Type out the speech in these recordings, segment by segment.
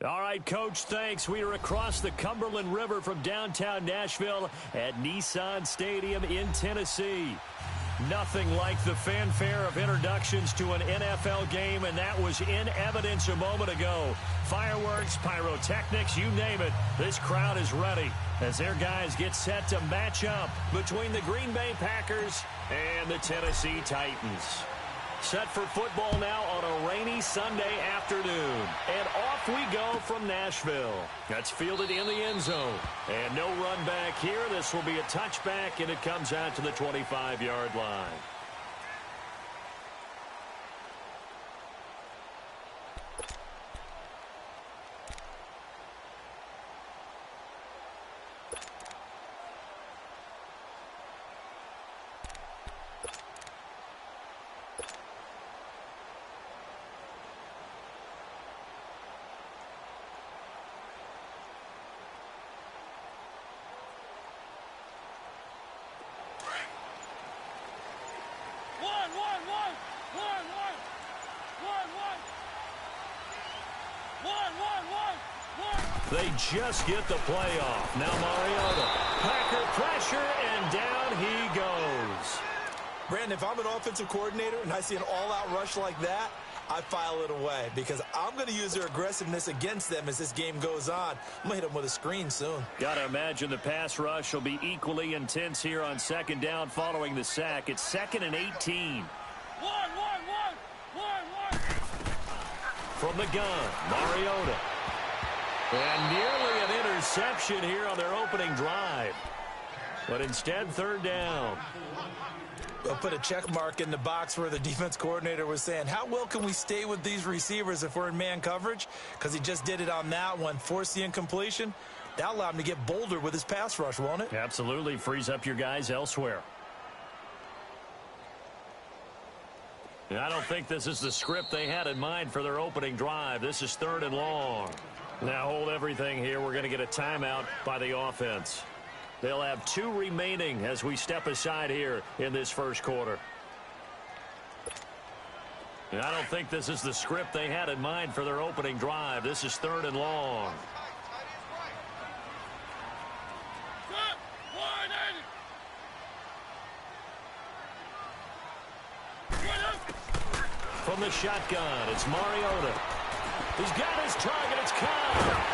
All right, Coach, thanks. We are across the Cumberland River from downtown Nashville at Nissan Stadium in Tennessee. Nothing like the fanfare of introductions to an NFL game, and that was in evidence a moment ago. Fireworks, pyrotechnics, you name it. This crowd is ready as their guys get set to match up between the Green Bay Packers and the Tennessee Titans. Set for football now on a rainy Sunday afternoon. And off we go from Nashville. That's fielded in the end zone. And no run back here. This will be a touchback, and it comes out to the 25-yard line. They just get the play off. Now Mariota. Packer pressure, and down he goes. Brandon, if I'm an offensive coordinator and I see an all-out rush like that, I file it away because I'm going to use their aggressiveness against them as this game goes on. I'm going to hit them with a screen soon. Got to imagine the pass rush will be equally intense here on second down following the sack. It's 2nd and 18. From the gun, Mariota. And nearly an interception here on their opening drive. But instead, 3rd down. They'll put a check mark in the box where the defense coordinator was saying, how well can we stay with these receivers if we're in man coverage? Because he just did it on that one, forced the incompletion. That'll allow him to get bolder with his pass rush, won't it? Absolutely. Frees up your guys elsewhere. And I don't think this is the script they had in mind for their opening drive. This is 3rd and long. Now hold everything here. We're going to get a timeout by the offense. They'll have 2 remaining as we step aside here in this first quarter. And I don't think this is the script they had in mind for their opening drive. This is 3rd and long. From the shotgun, it's Mariota. He's got his target. It's caught.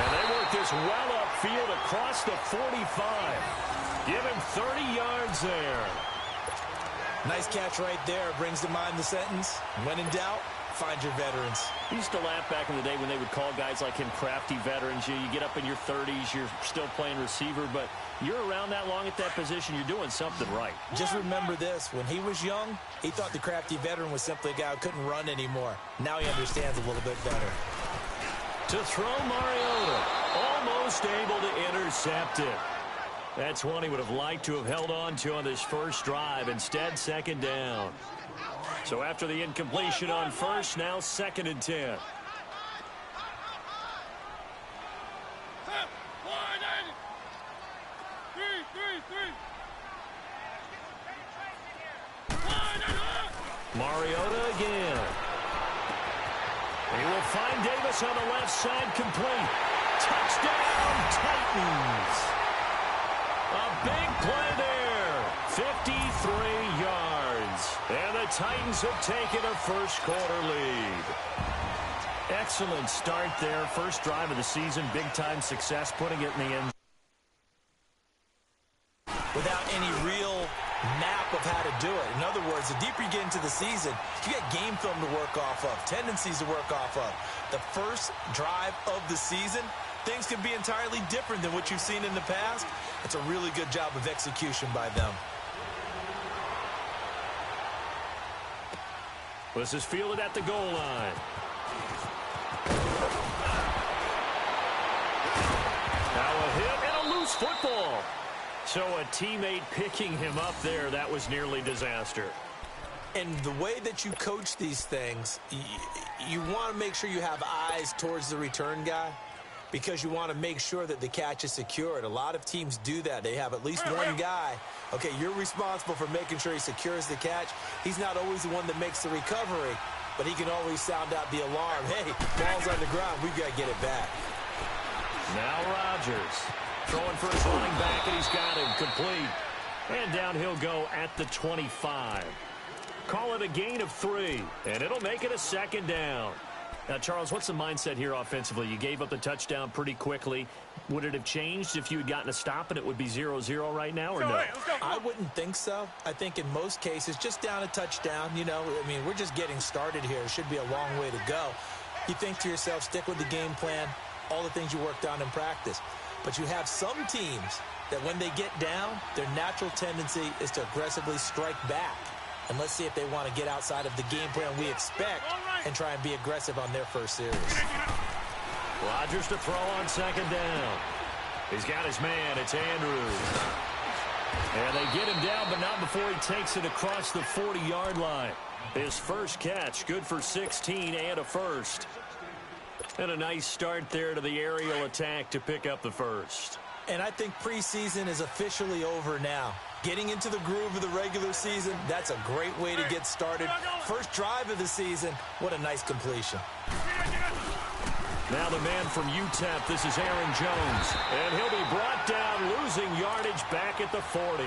And they work this well upfield across the 45. Give him 30 yards there. Nice catch right there. Brings to mind the sentence, when in doubt, find your veterans. I used to laugh back in the day when they would call guys like him crafty veterans. You get up in your 30s, you're still playing receiver, but you're around that long at that position, you're doing something right. Just remember this. When he was young, he thought the crafty veteran was simply a guy who couldn't run anymore. Now he understands a little bit better. To throw Mariota, almost able to intercept it. That's one he would have liked to have held on to on this first drive. Instead, 2nd down. So after the incompletion on first, now 2nd and 10. Mariota again. He will find Davis on the left side, complete. Touchdown, Titans. A big play there. 53 yards. And the Titans have taken a first-quarter lead. Excellent start there. First drive of the season. Big-time success, putting it in the end. Without any real map of how to do it. In other words, the deeper you get into the season, you got game film to work off of, tendencies to work off of. The first drive of the season, things can be entirely different than what you've seen in the past. It's a really good job of execution by them. This is fielded at the goal line. Now a hit and a loose football. So a teammate picking him up there, that was nearly disaster. And the way that you coach these things, you want to make sure you have eyes towards the return guy because you want to make sure that the catch is secured. A lot of teams do that. They have at least one guy. Okay, you're responsible for making sure he secures the catch. He's not always the one that makes the recovery, but he can always sound out the alarm. Hey, ball's on the ground. We've got to get it back. Now Rodgers throwing for his running back, and he's got him complete. And down he'll go at the 25. Call it a gain of 3, and it'll make it a second down. Now, Charles, what's the mindset here offensively? You gave up the touchdown pretty quickly. Would it have changed if you had gotten a stop and it would be 0-0 right now, or no? I wouldn't think so. I think in most cases, just down a touchdown, you know, I mean, we're just getting started here. It should be a long way to go. You think to yourself, stick with the game plan, all the things you worked on in practice. But you have some teams that when they get down, their natural tendency is to aggressively strike back. And let's see if they want to get outside of the game plan we expect and try and be aggressive on their first series. Rodgers to throw on second down. He's got his man. It's Andrews. And they get him down, but not before he takes it across the 40-yard line. His first catch, good for 16 and a first. And a nice start there to the aerial attack to pick up the first. And I think preseason is officially over now. Getting into the groove of the regular season, that's a great way to get started. First drive of the season, what a nice completion. Now the man from UTEP, this is Aaron Jones. And he'll be brought down, losing yardage back at the 40.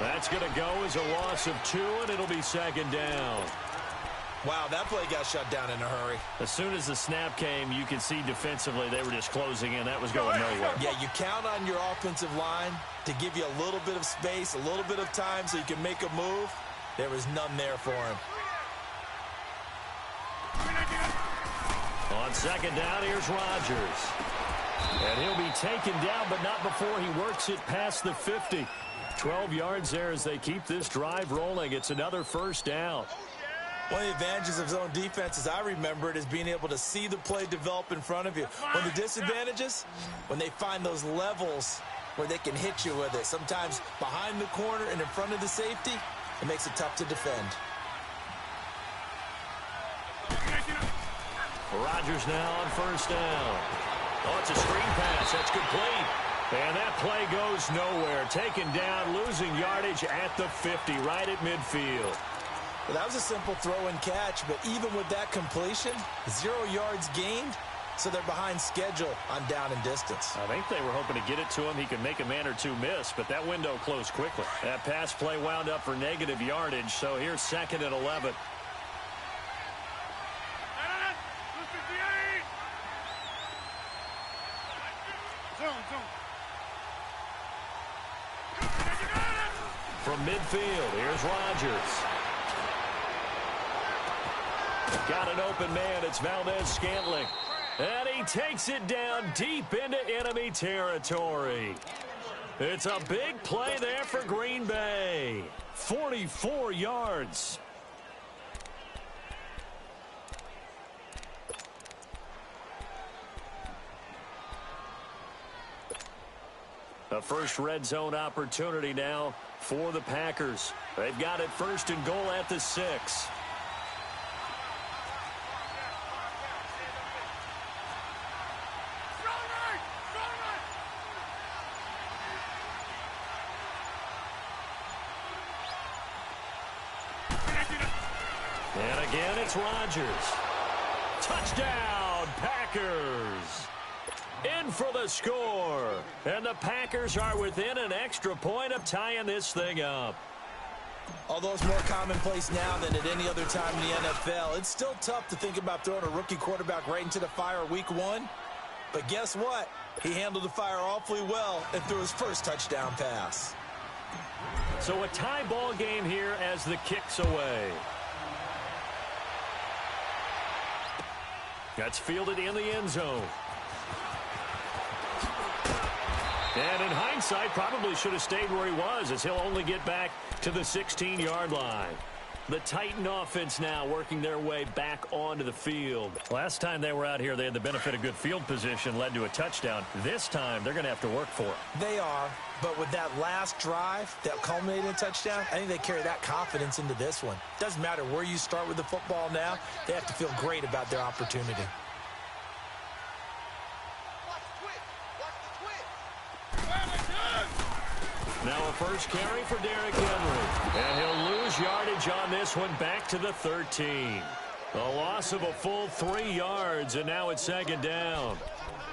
That's going to go as a loss of 2, and it'll be second down. Wow, that play got shut down in a hurry. As soon as the snap came, you could see defensively they were just closing in. That was going nowhere. Yeah, you count on your offensive line to give you a little bit of space, a little bit of time so you can make a move. There was none there for him. On second down, here's Rodgers. And he'll be taken down, but not before he works it past the 50. 12 yards there as they keep this drive rolling. It's another first down. One of the advantages of zone defense, as I remember it, is being able to see the play develop in front of you. One of the disadvantages, when they find those levels where they can hit you with it, sometimes behind the corner and in front of the safety, it makes it tough to defend. Rodgers now on first down. Oh, it's a screen pass. That's complete. And that play goes nowhere. Taken down, losing yardage at the 50, right at midfield. Well, that was a simple throw and catch, but even with that completion, 0 yards gained, so they're behind schedule on down and distance. I think they were hoping to get it to him. He could make a man or two miss, but that window closed quickly. That pass play wound up for negative yardage, so here's second and 11. From midfield, here's Rodgers. Got an open man. It's Valdez-Scantling. And he takes it down deep into enemy territory. It's a big play there for Green Bay. 44 yards. A first red zone opportunity now for the Packers. They've got it first and goal at the 6. And again, it's Rodgers. Touchdown, Packers. In for the score. And the Packers are within an extra point of tying this thing up. Although it's more commonplace now than at any other time in the NFL, it's still tough to think about throwing a rookie quarterback right into the fire week 1. But guess what? He handled the fire awfully well and threw his first touchdown pass. So a tie ball game here as the kick's away. That's fielded in the end zone. And in hindsight, probably should have stayed where he was, as he'll only get back to the 16-yard line. The Titan offense now working their way back onto the field. Last time they were out here, they had the benefit of good field position, led to a touchdown. This time, they're going to have to work for it. They are, but with that last drive that culminated in a touchdown, I think they carry that confidence into this one. Doesn't matter where you start with the football now, they have to feel great about their opportunity. Now a first carry for Derrick Henry. And he'll lose yardage on this one back to the 13. A loss of a full 3 yards, and now it's second down.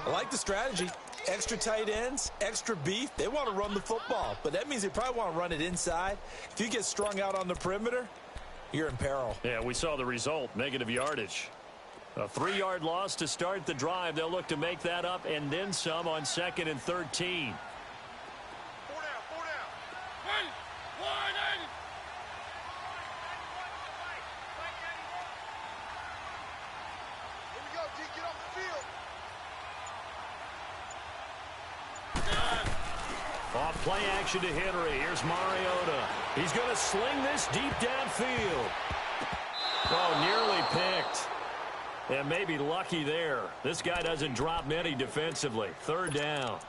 I like the strategy. Extra tight ends, extra beef. They want to run the football, but that means they probably want to run it inside. If you get strung out on the perimeter, you're in peril. Yeah, we saw the result, negative yardage. A 3-yard loss to start the drive. They'll look to make that up and then some on 2nd and 13. Off play action to Henry. Here's Mariota. He's going to sling this deep downfield. Oh, nearly picked. And maybe lucky there. This guy doesn't drop many defensively. 3rd down.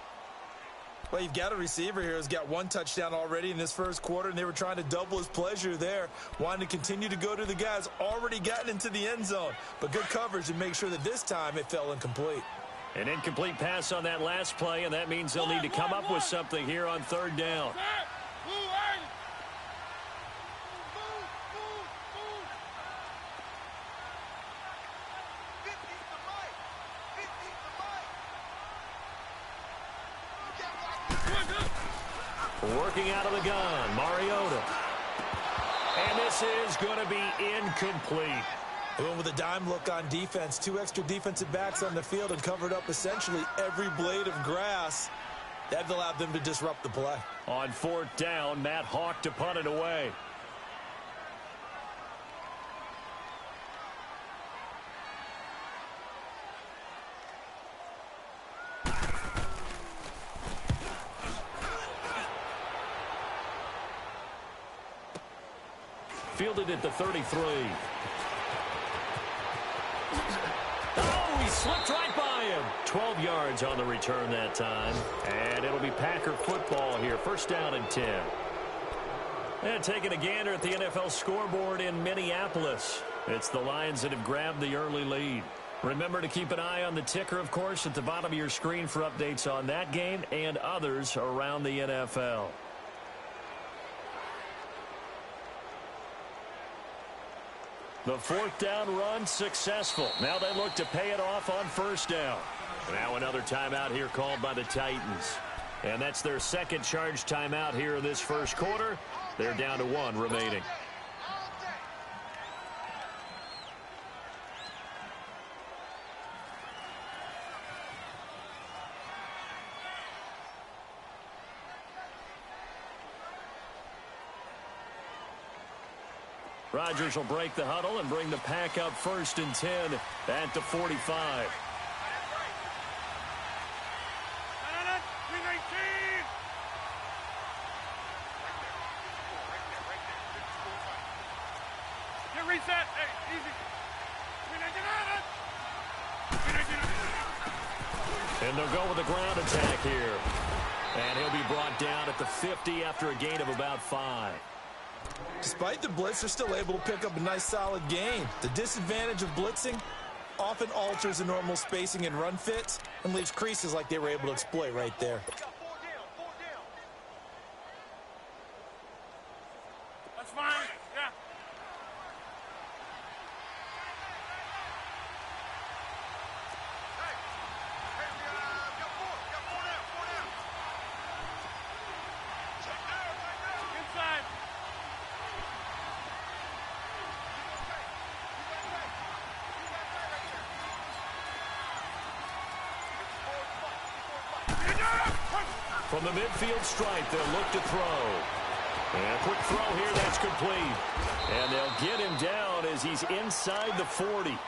Well, you've got a receiver here who's got 1 touchdown already in this first quarter, and they were trying to double his pleasure there, wanting to continue to go to the guys already gotten into the end zone. But good coverage to make sure that this time it fell incomplete. An incomplete pass on that last play, and that means they'll need to come up with something here on 3rd down. Working out of the gun, Mariota. And this is going to be incomplete. They went with a dime look on defense. 2 extra defensive backs on the field and covered up essentially every blade of grass. That allowed them to disrupt the play. On 4th down, Matt Hawk to punt it away. Fielded at the 33. Oh, he slipped right by him. 12 yards on the return that time. And it'll be Packer football here. 1st down and 10. And taking a gander at the NFL scoreboard in Minneapolis. It's the Lions that have grabbed the early lead. Remember to keep an eye on the ticker, of course, at the bottom of your screen for updates on that game and others around the NFL. The 4th down run successful. Now they look to pay it off on 1st down. Now another timeout here called by the Titans. And that's their 2nd charge timeout here in this first quarter. They're down to 1 remaining. Rodgers will break the huddle and bring the pack up 1st and 10 at the 45. Reset. Hey, easy. And they'll go with a ground attack here. And he'll be brought down at the 50 after a gain of about 5. Despite the blitz, they're still able to pick up a nice solid gain. The disadvantage of blitzing often alters the normal spacing and run fits and leaves creases like they were able to exploit right there. That's fine. Yeah. Inside. From the midfield stripe, they'll look to throw. And a quick throw here, that's complete. And they'll get him down as he's inside the 40.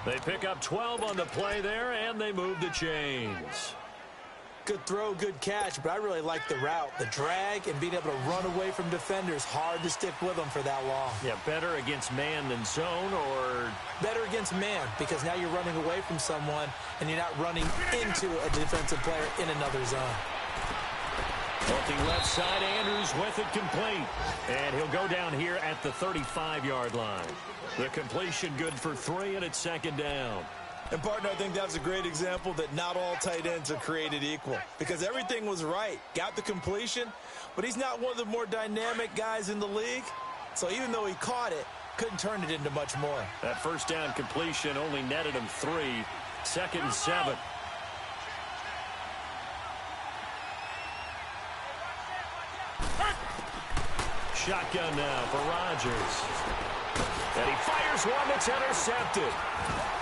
They pick up 12 on the play there, and they move the chains. Good throw, good catch, but I really like the route. The drag and being able to run away from defenders, hard to stick with them for that long. Yeah, better against man than zone, or better against man, because now you're running away from someone and you're not running into a defensive player in another zone. Looking left side, Andrews with it complete. And he'll go down here at the 35-yard line. The completion good for 3, and it's 2nd down. And, partner, I think that's a great example that not all tight ends are created equal, because everything was right. Got the completion, but he's not one of the more dynamic guys in the league. So even though he caught it, Couldn't turn it into much more. That first down completion only netted him 3. 2nd and 7. Shotgun now for Rodgers. And he fires one that's intercepted.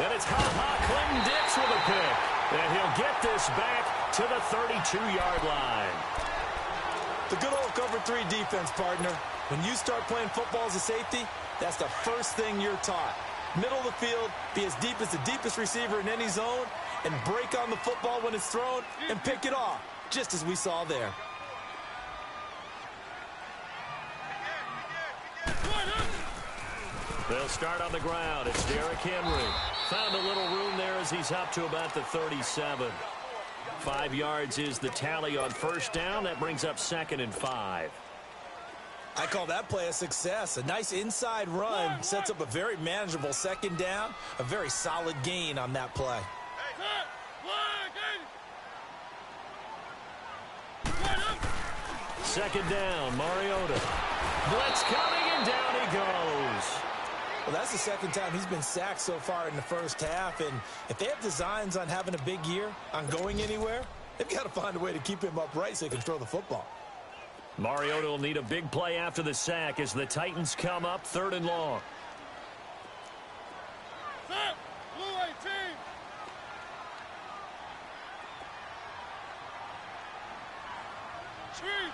And it's Clinton Dix with a pick. And he'll get this back to the 32-yard line. The good old cover 3 defense, partner. When you start playing football as a safety, that's the first thing you're taught. Middle of the field, be as deep as the deepest receiver in any zone, and break on the football when it's thrown and pick it off, just as we saw there. They'll start on the ground. It's Derrick Henry. Found a little room there as he's up to about the 37. 5 yards is the tally on first down. That brings up 2nd and 5. I call that play a success. A nice inside run sets up a very manageable 2nd down. A very solid gain on that play. Second down, Mariota. Blitz coming, and down he goes. Well, that's the 2nd time he's been sacked so far in the first half, and if they have designs on having a big year, on going anywhere, they've got to find a way to keep him upright so he can throw the football. Mariota will need a big play after the sack as the Titans come up 3rd and long. Set, blue 18. Three.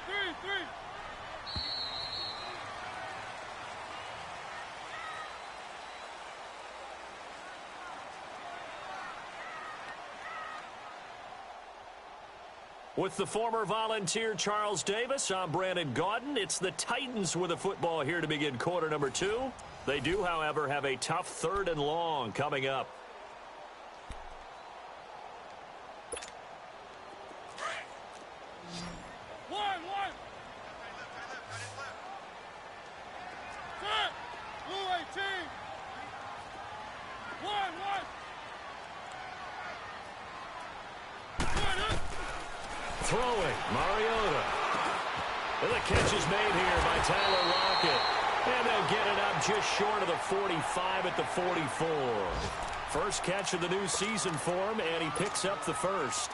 With the former Volunteer Charles Davis, I'm Brandon Gaudin. It's the Titans with the football here to begin quarter number 2. They do, however, have a tough 3rd and long coming up. One. Set, blue 18. One. Throwing, Mariota. And the catch is made here by Tyler Lockett. And they'll get it up just short of the 45 at the 44. First catch of the new season for him, and he picks up the first.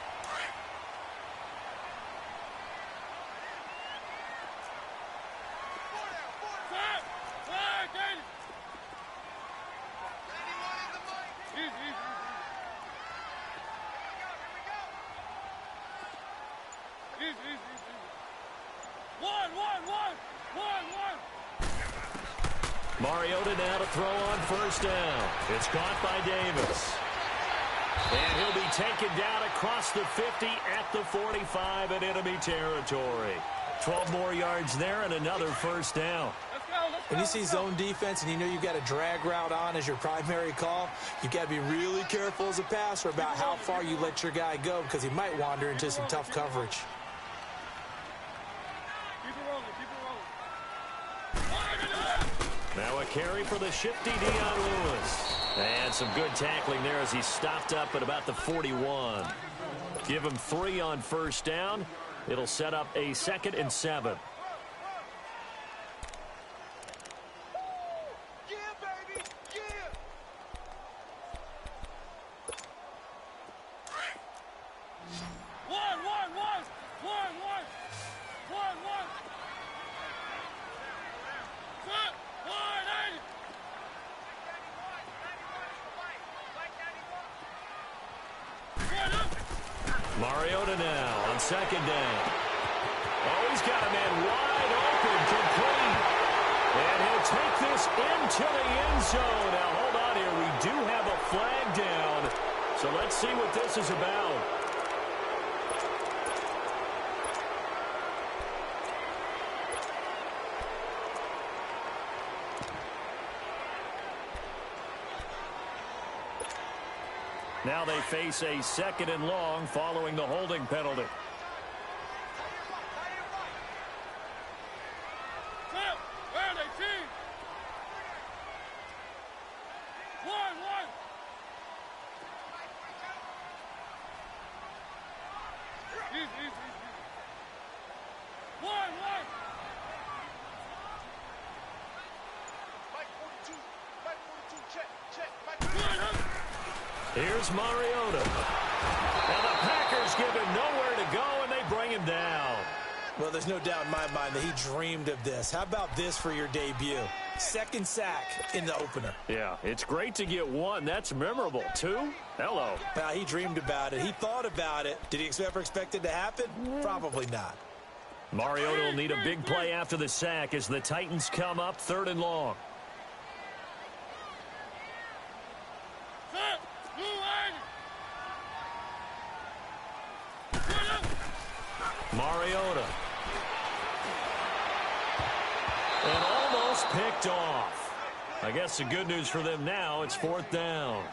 Mariota now to throw on first down. It's caught by Davis. And he'll be taken down across the 50 at the 45 in enemy territory. 12 more yards there and another first down. When you see zone defense and you know you've got a drag route on as your primary call, you've got to be really careful as a passer about how far you let your guy go because he might wander into some tough coverage. Now a carry for the shifty Dion Lewis. And some good tackling there as he stopped up at about the 41. Give him 3 on first down. It'll set up a 2nd and 7. Mariota now on second down. Oh, he's got a man wide open, complete. And he'll take this into the end zone. Now, hold on here. We do have a flag down. So let's see what this is about. Now they face a 2nd and long following the holding penalty. Here's Mariota. And the Packers give him nowhere to go, and they bring him down. Well, there's no doubt in my mind that he dreamed of this. How about this for your debut? Second sack in the opener. Yeah, it's great to get one. That's memorable. Two? Hello. Now, he dreamed about it. He thought about it. Did he ever expect it to happen? Probably not. Mariota will need a big play after the sack as the Titans come up 3rd and long. Set. Blue line. Mariota. And almost picked off. I guess the good news for them now, it's 4th down.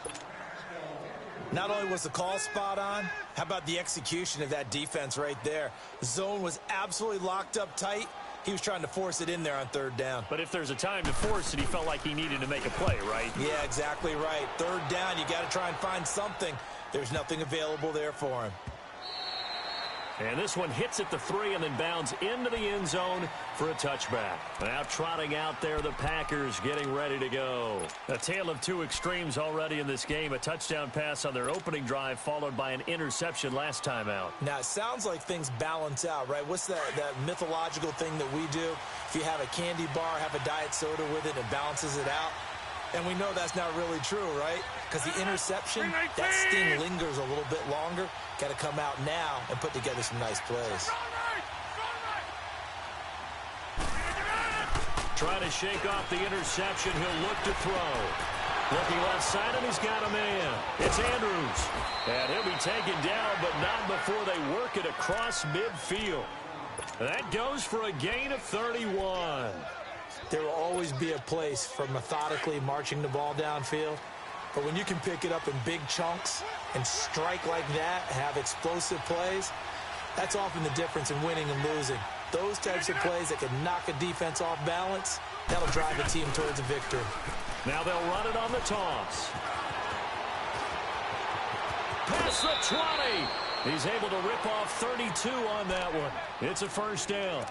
Not only was the call spot on, how about the execution of that defense right there? The zone was absolutely locked up tight. He was trying to force it in there on 3rd down. But if there's a time to force it, he felt like he needed to make a play, right? Yeah, exactly right. 3rd down, you got to try and find something. There's nothing available there for him. And this one hits at the 3 and then bounds into the end zone for a touchback. Now trotting out there, the Packers getting ready to go. A tale of two extremes already in this game. A touchdown pass on their opening drive followed by an interception last time out. Now, it sounds like things balance out, right? What's that mythological thing that we do? If you have a candy bar, have a diet soda with it, it balances it out. And we know that's not really true, right? Because the interception, that sting lingers a little bit longer. Got to come out now and put together some nice plays. Trying to shake off the interception. He'll look to throw. Looking left side, and he's got a man. It's Andrews. And he'll be taken down, but not before they work it across midfield. That goes for a gain of 31. There will always be a place for methodically marching the ball downfield. But when you can pick it up in big chunks and strike like that, have explosive plays, that's often the difference in winning and losing. Those types of plays that can knock a defense off balance, that'll drive a team towards a victory. Now they'll run it on the toss. Past the 20. He's able to rip off 32 on that one. It's a 1st down.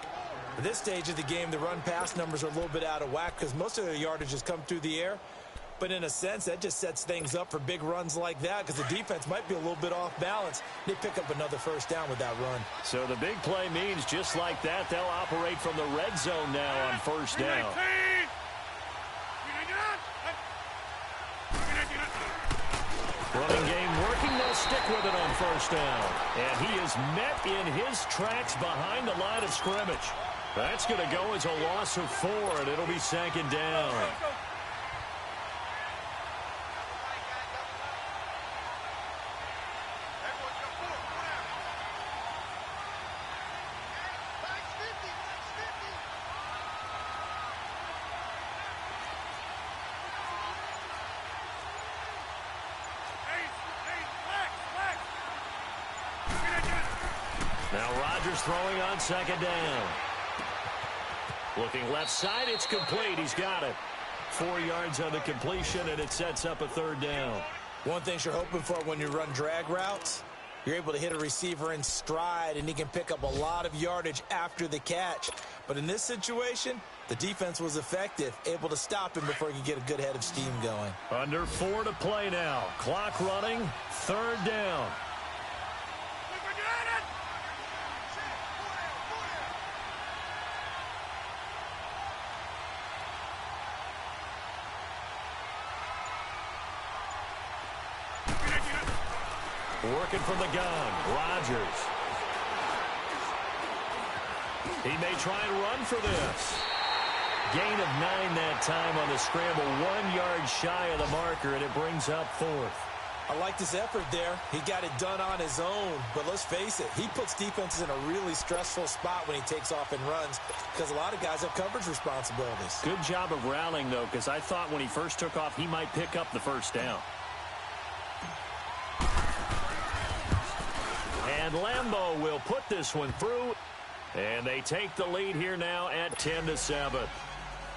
At this stage of the game, the run-pass numbers are a little bit out of whack because most of their yardage has come through the air. But in a sense, that just sets things up for big runs like that because the defense might be a little bit off balance. They pick up another 1st down with that run. So the big play means just like that, they'll operate from the red zone now on 1st down. Running game working, they'll stick with it on 1st down. And he is met in his tracks behind the line of scrimmage. That's going to go as a loss of 4, and it'll be 2nd down. Now Rodgers throwing on 2nd down. Looking left side, it's complete. He's got it. 4 yards on the completion, and it sets up a 3rd down. One thing you're hoping for when you run drag routes, you're able to hit a receiver in stride, and he can pick up a lot of yardage after the catch. But in this situation, the defense was effective, able to stop him before he could get a good head of steam going. Under 4 to play now. Clock running, 3rd down. Working from the gun, Rodgers. He may try and run for this. Gain of 9 that time on the scramble. 1 yard shy of the marker, and it brings up 4th. I like this effort there. He got it done on his own. But let's face it, he puts defenses in a really stressful spot when he takes off and runs because a lot of guys have coverage responsibilities. Good job of rallying, though, because I thought when he first took off, he might pick up the 1st down. And Lambeau will put this one through. And they take the lead here now at 10-7.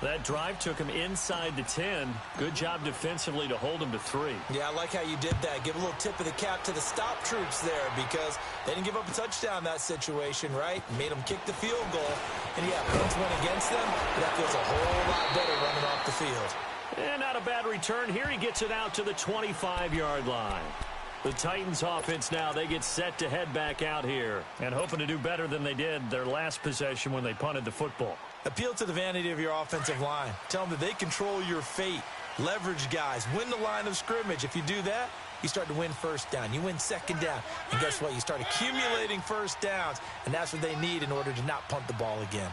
That drive took him inside the 10. Good job defensively to hold him to 3. Yeah, I like how you did that. Give a little tip of the cap to the stop troops there because they didn't give up a touchdown in that situation, right? Made them kick the field goal. And, yeah, points went against them, but that feels a whole lot better running off the field. And not a bad return here. He gets it out to the 25-yard line. The Titans offense now, they get set to head back out here and hoping to do better than they did their last possession when they punted the football. Appeal to the vanity of your offensive line. Tell them that they control your fate. Leverage guys. Win the line of scrimmage. If you do that, you start to win first down. You win second down. And guess what? You start accumulating first downs. And that's what they need in order to not punt the ball again.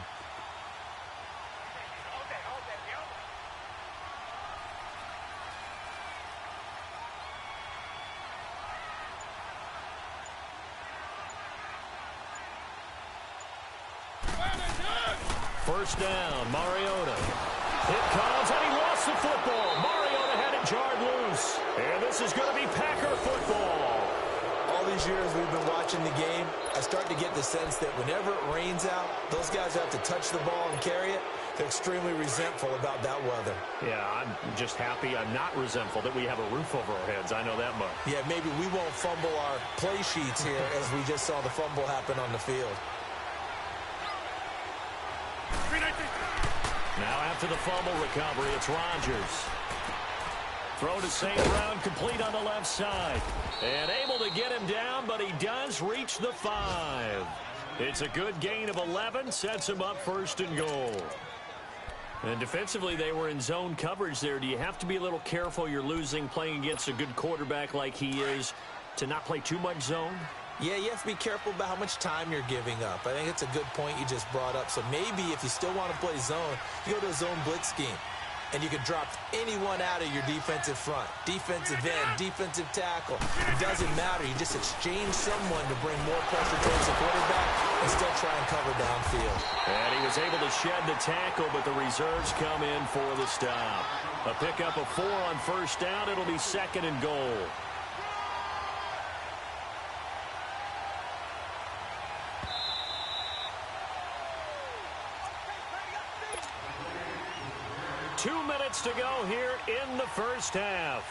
First down, Mariota. It comes, and he lost the football. Mariota had it jarred loose. And this is going to be Packer football. All these years we've been watching the game, I start to get the sense that whenever it rains out, those guys have to touch the ball and carry it. They're extremely resentful about that weather. Yeah, I'm just happy. I'm not resentful that we have a roof over our heads. I know that much. Yeah, maybe we won't fumble our play sheets here as we just saw the fumble happen on the field. Now after the fumble recovery, it's Rodgers. Throw to St. Brown, complete on the left side. And able to get him down, but he does reach the 5. It's a good gain of 11, sets him up first and goal. And defensively, they were in zone coverage there. Do you have to be a little careful? You're losing, playing against a good quarterback like he is, to not play too much zone? Yeah, you have to be careful about how much time you're giving up. I think it's a good point you just brought up. So maybe if you still want to play zone, you go to a zone blitz scheme. And you can drop anyone out of your defensive front. Defensive end, defensive tackle. It doesn't matter. You just exchange someone to bring more pressure towards the quarterback and still try and cover downfield. And he was able to shed the tackle, but the reserves come in for the stop. A pickup of 4 on first down. It'll be second and goal. To go here in the first half.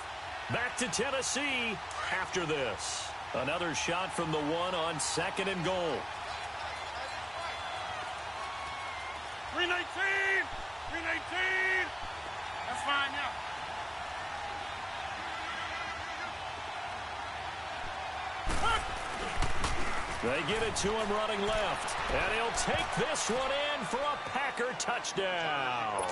Back to Tennessee after this. Another shot from the 1 on second and goal. 319! 319! That's fine, yeah. They get it to him running left. And he'll take this one in for a Packer touchdown.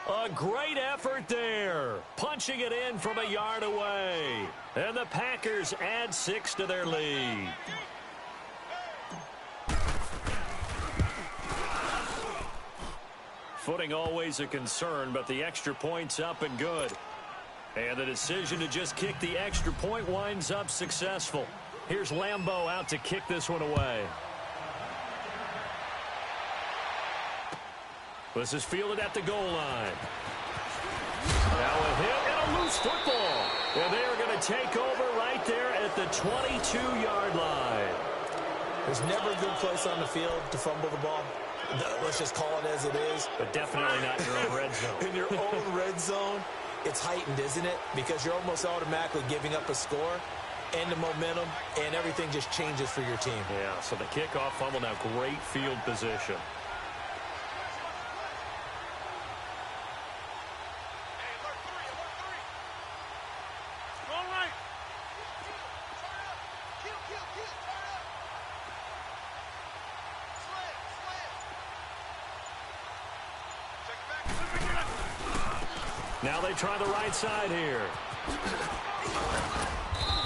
A great effort there. Punching it in from a yard away. And the Packers add 6 to their lead. Footing always a concern, but the extra point's up and good. And the decision to just kick the extra point winds up successful. Here's Lambeau out to kick this one away. This is fielded at the goal line. Now a hit and a loose football. And they are going to take over right there at the 22-yard line. There's never a good place on the field to fumble the ball. Let's just call it as it is. But definitely not in your own red zone. In your own red zone, it's heightened, isn't it? Because you're almost automatically giving up a score and the momentum, and everything just changes for your team. Yeah, so the kickoff fumble, now great field position. Now they try the right side here.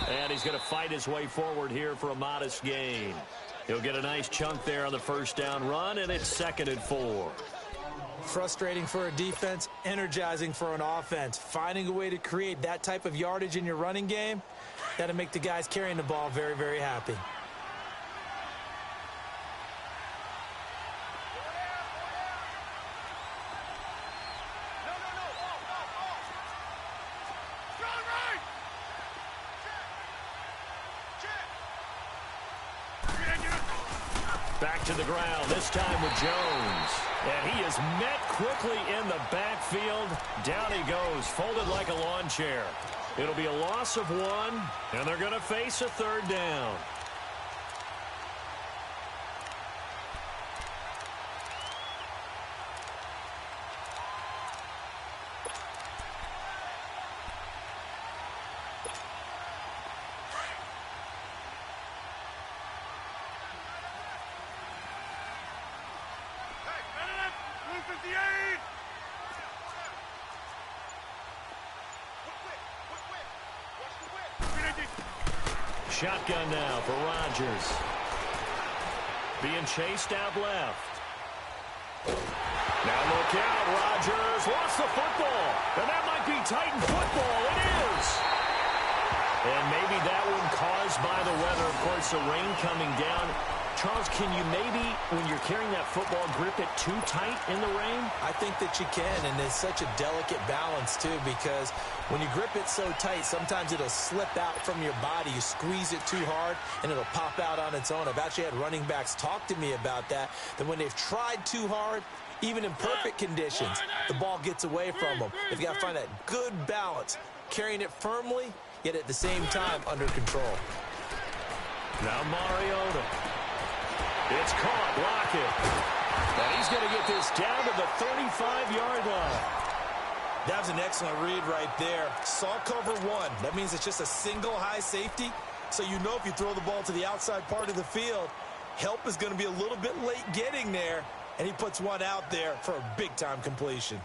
And he's going to fight his way forward here for a modest gain. He'll get a nice chunk there on the first down run, and it's second and 4. Frustrating for a defense, energizing for an offense. Finding a way to create that type of yardage in your running game, that'll make the guys carrying the ball very, very happy. Back to the ground, this time with Jones. And he is met quickly in the backfield. Down he goes, folded like a lawn chair. It'll be a loss of 1, and they're going to face a third down. Shotgun now for Rodgers. Being chased out left. Now look out, Rodgers lost the football. And that might be Titan football. It is. And maybe that one caused by the weather. Of course, the rain coming down. Charles, can you maybe, when you're carrying that football, grip it too tight in the rain? I think that you can, and it's such a delicate balance, too, because when you grip it so tight, sometimes it'll slip out from your body. You squeeze it too hard, and it'll pop out on its own. I've actually had running backs talk to me about that when they've tried too hard, even in perfect conditions, the ball gets away from them. They've got to find that good balance, carrying it firmly, yet at the same time under control. Now Mariota. It's caught, block it. And he's going to get this down to the 35-yard line. That was an excellent read right there. Saw cover one. That means it's just a single high safety. So you know if you throw the ball to the outside part of the field, help is going to be a little bit late getting there. And he puts one out there for a big-time completion.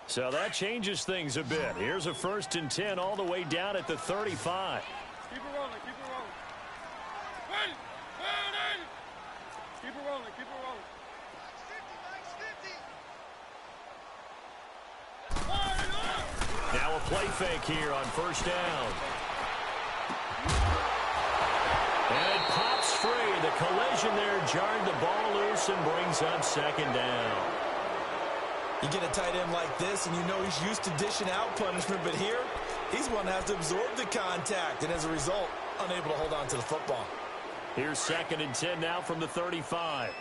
So that changes things a bit. Here's a 1st and 10 all the way down at the 35. Keep it rolling, keep it rolling. Ready? Keep it rolling, keep it rolling. Now a play fake here on 1st down. And it pops free. The collision there jarred the ball loose and brings up 2nd down. You get a tight end like this, and you know he's used to dishing out punishment, but here, he's one that has to absorb the contact, and as a result, unable to hold on to the football. Here's 2nd and 10 now from the 35.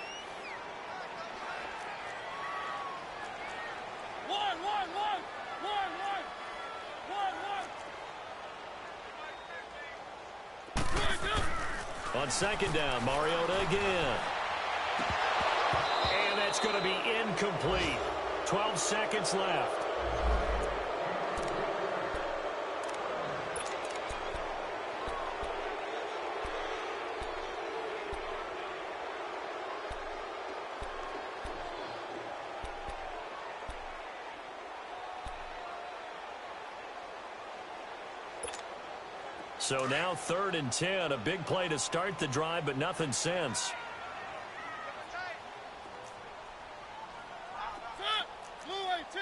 On 2nd down, Mariota again. And that's going to be incomplete. 12 seconds left. So now 3rd and 10, a big play to start the drive, but nothing since. Blue 18.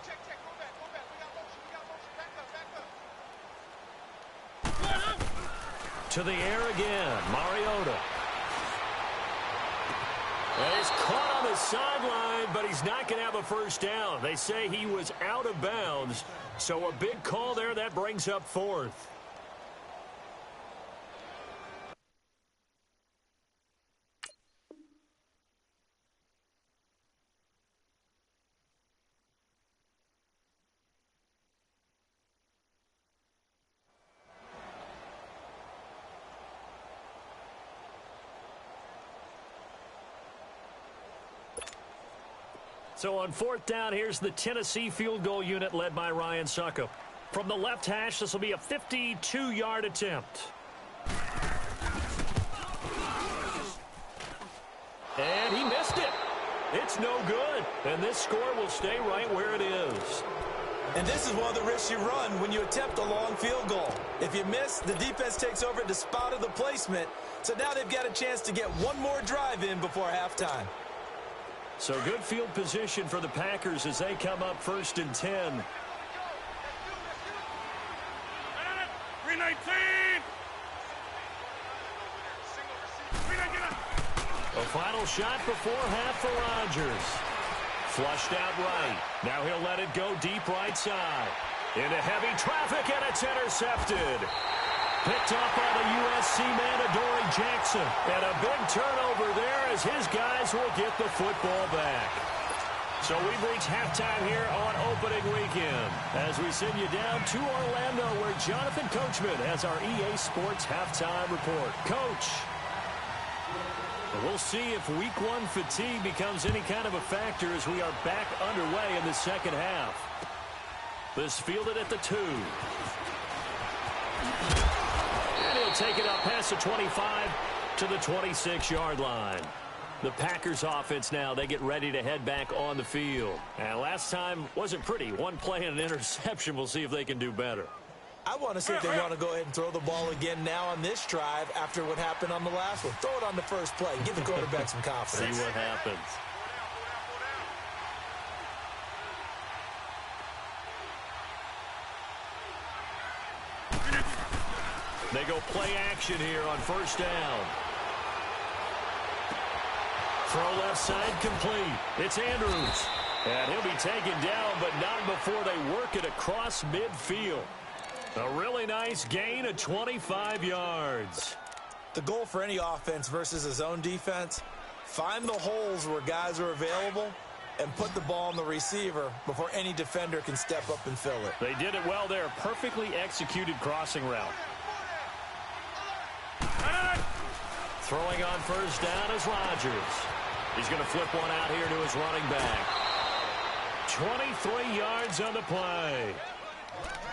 Check, go back. We got motion, back up. To the air again, Mariota. And he's caught on the sideline, but he's not going to have a 1st down. They say he was out of bounds. So a big call there that brings up 4th. So on 4th down, here's the Tennessee field goal unit led by Ryan Suckup. From the left hash, this will be a 52-yard attempt. And he missed it. It's no good. And this score will stay right where it is. And this is one of the risks you run when you attempt a long field goal. If you miss, the defense takes over at the spot of the placement. So now they've got a chance to get one more drive in before halftime. So good field position for the Packers as they come up 1st and 10. 319. A final shot before half for Rodgers. Flushed out right. Now he'll let it go deep right side. Into heavy traffic, and it's intercepted. Picked up by the USC man, Adoree Jackson. And a big turnover there as his guys will get the football back. So we've reached halftime here on opening weekend as we send you down to Orlando where Jonathan Coachman has our EA Sports halftime report. Coach, we'll see if week 1 fatigue becomes any kind of a factor as we are back underway in the second half. This fielded at the 2. And he'll take it up past the 25 to the 26-yard line. The Packers offense now, they get ready to head back on the field. And last time wasn't pretty. One play and an interception. We'll see if they can do better. I want to see if they want to go ahead and throw the ball again now on this drive after what happened on the last one. Throw it on the first play. Give the quarterback some confidence. See what happens. They go play action here on first down. Throw left side complete. It's Andrews. And he'll be taken down, but not before they work it across midfield. A really nice gain of 25 yards. The goal for any offense versus a zone defense, find the holes where guys are available and put the ball on the receiver before any defender can step up and fill it. They did it well there. Perfectly executed crossing route. Throwing on first down is Rodgers. He's going to flip one out here to his running back. 23 yards on the play.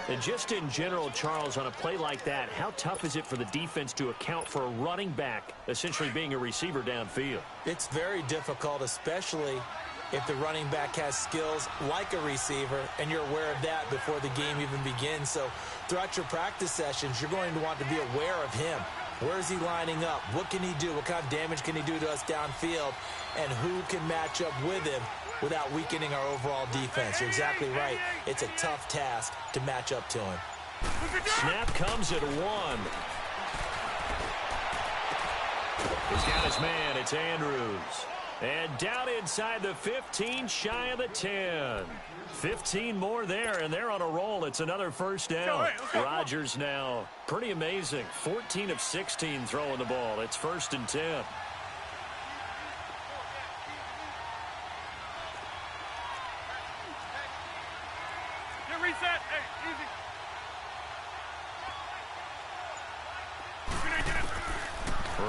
And just in general, Charles, on a play like that, how tough is it for the defense to account for a running back essentially being a receiver downfield? It's very difficult, especially if the running back has skills like a receiver, and you're aware of that before the game even begins. So throughout your practice sessions, you're going to want to be aware of him. Where is he lining up? What can he do? What kind of damage can he do to us downfield? And who can match up with him without weakening our overall defense? You're exactly right. It's a tough task to match up to him. Snap comes at 1. He's got his man. It's Andrews. And down inside the 15, shy of the 10. 15 more there, and they're on a roll. It's another first down. Rodgers now, pretty amazing. 14 of 16 throwing the ball. It's 1st and 10. Get reset. Hey, easy.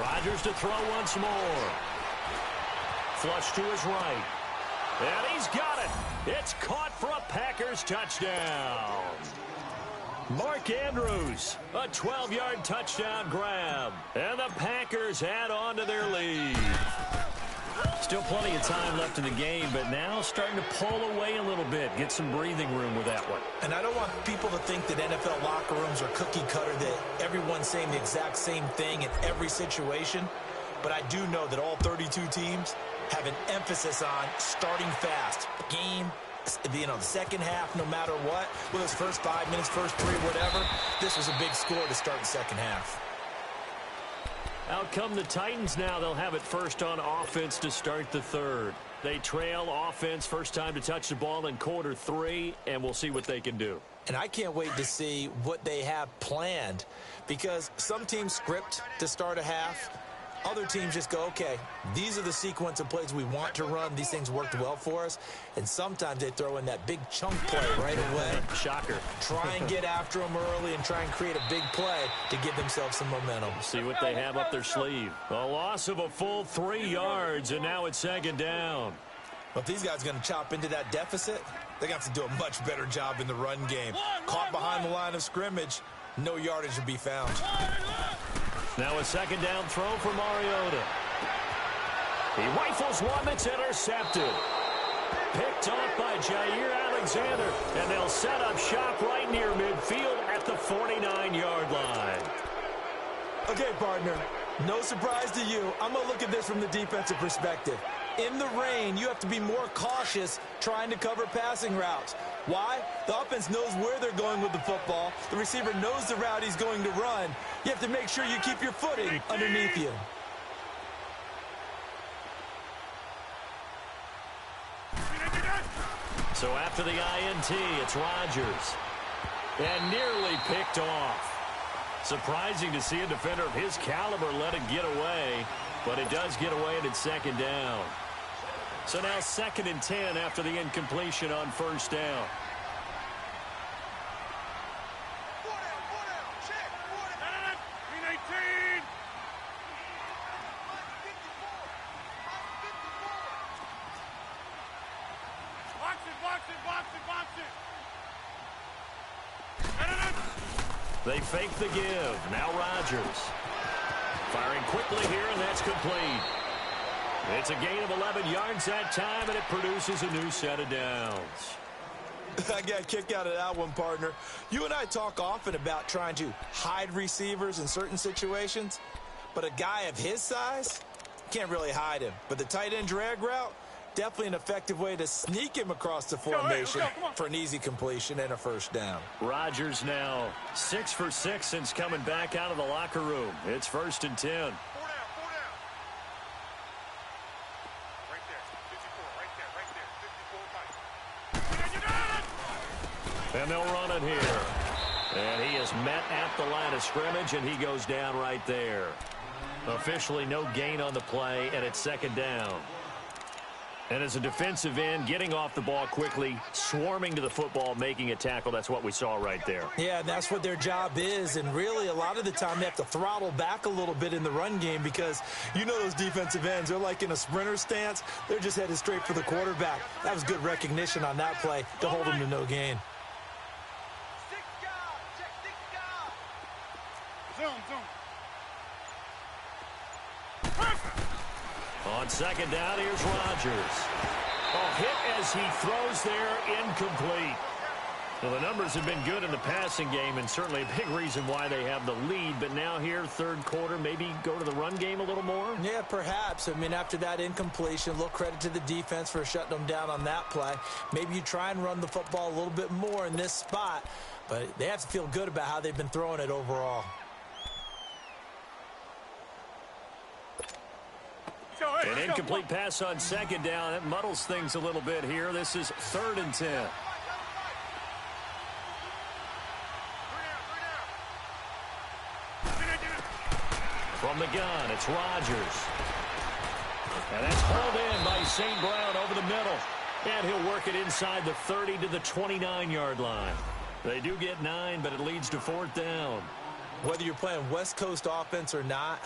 Rodgers to throw once more. Flush to his right. And he's got it. It's caught for a Packers touchdown. Mark Andrews, a 12-yard touchdown grab. And the Packers add on to their lead. Still plenty of time left in the game, but now starting to pull away a little bit. Get some breathing room with that one. And I don't want people to think that NFL locker rooms are cookie cutter, that everyone's saying the exact same thing in every situation. But I do know that all 32 teams have an emphasis on starting fast. Game, the second half, no matter what, whether it's first 5 minutes, first 3, whatever, this was a big score to start the second half. Out come the Titans now. They'll have it first on offense to start the third. They trail offense, first time to touch the ball in quarter 3, and we'll see what they can do. And I can't wait to see what they have planned, because some teams script to start a half. Other teams just go, okay, these are the sequence of plays we want to run. These things worked well for us. And sometimes they throw in that big chunk play right away. Shocker. Try and get after them early and try and create a big play to give themselves some momentum. See what they have up their sleeve. A loss of a full 3 yards, and now it's 2nd down. But if these guys are going to chop into that deficit, they're going to have to do a much better job in the run game. Caught behind the line of scrimmage, no yardage to be found. Now a 2nd down throw for Mariota. He rifles one that's intercepted. Picked off by Jair Alexander, and they'll set up shop right near midfield at the 49-yard line. Okay, partner, no surprise to you. I'm going to look at this from the defensive perspective. In the rain, you have to be more cautious trying to cover passing routes. Why? The offense knows where they're going with the football. The receiver knows the route he's going to run. You have to make sure you keep your footing underneath you. So after the INT, it's Rodgers. And nearly picked off. Surprising to see a defender of his caliber let it get away, but it does get away and it's 2nd down. So now 2nd and 10 after the incompletion on first down. They fake the give. Now Rodgers. Firing quickly here, and that's complete. It's a gain of 11 yards that time, and it produces a new set of downs. I got a kick out of that one, partner. You and I talk often about trying to hide receivers in certain situations, but a guy of his size can't really hide him. But the tight end drag route, definitely an effective way to sneak him across the formation for an easy completion and a first down. Rodgers now 6 for 6 since coming back out of the locker room. It's 1st and 10. And they'll run it here. And he is met at the line of scrimmage, and he goes down right there. Officially no gain on the play, and it's 2nd down. And as a defensive end, getting off the ball quickly, swarming to the football, making a tackle, that's what we saw right there. Yeah, that's what their job is, and really a lot of the time they have to throttle back a little bit in the run game because you know those defensive ends, they're like in a sprinter stance. They're just headed straight for the quarterback. That was good recognition on that play to hold them to no gain. On 2nd down, here's Rodgers. Oh, hit as he throws there, incomplete. Well, the numbers have been good in the passing game, and certainly a big reason why they have the lead. But now here, 3rd quarter, maybe go to the run game a little more? Yeah, perhaps. I mean, after that incompletion, a little credit to the defense for shutting them down on that play. Maybe you try and run the football a little bit more in this spot, but they have to feel good about how they've been throwing it overall. An incomplete pass on 2nd down. That muddles things a little bit here. This is 3rd and 10. From the gun, it's Rodgers. And that's hauled in by St. Brown over the middle. And he'll work it inside the 30 to the 29-yard line. They do get 9, but it leads to 4th down. Whether you're playing West Coast offense or not,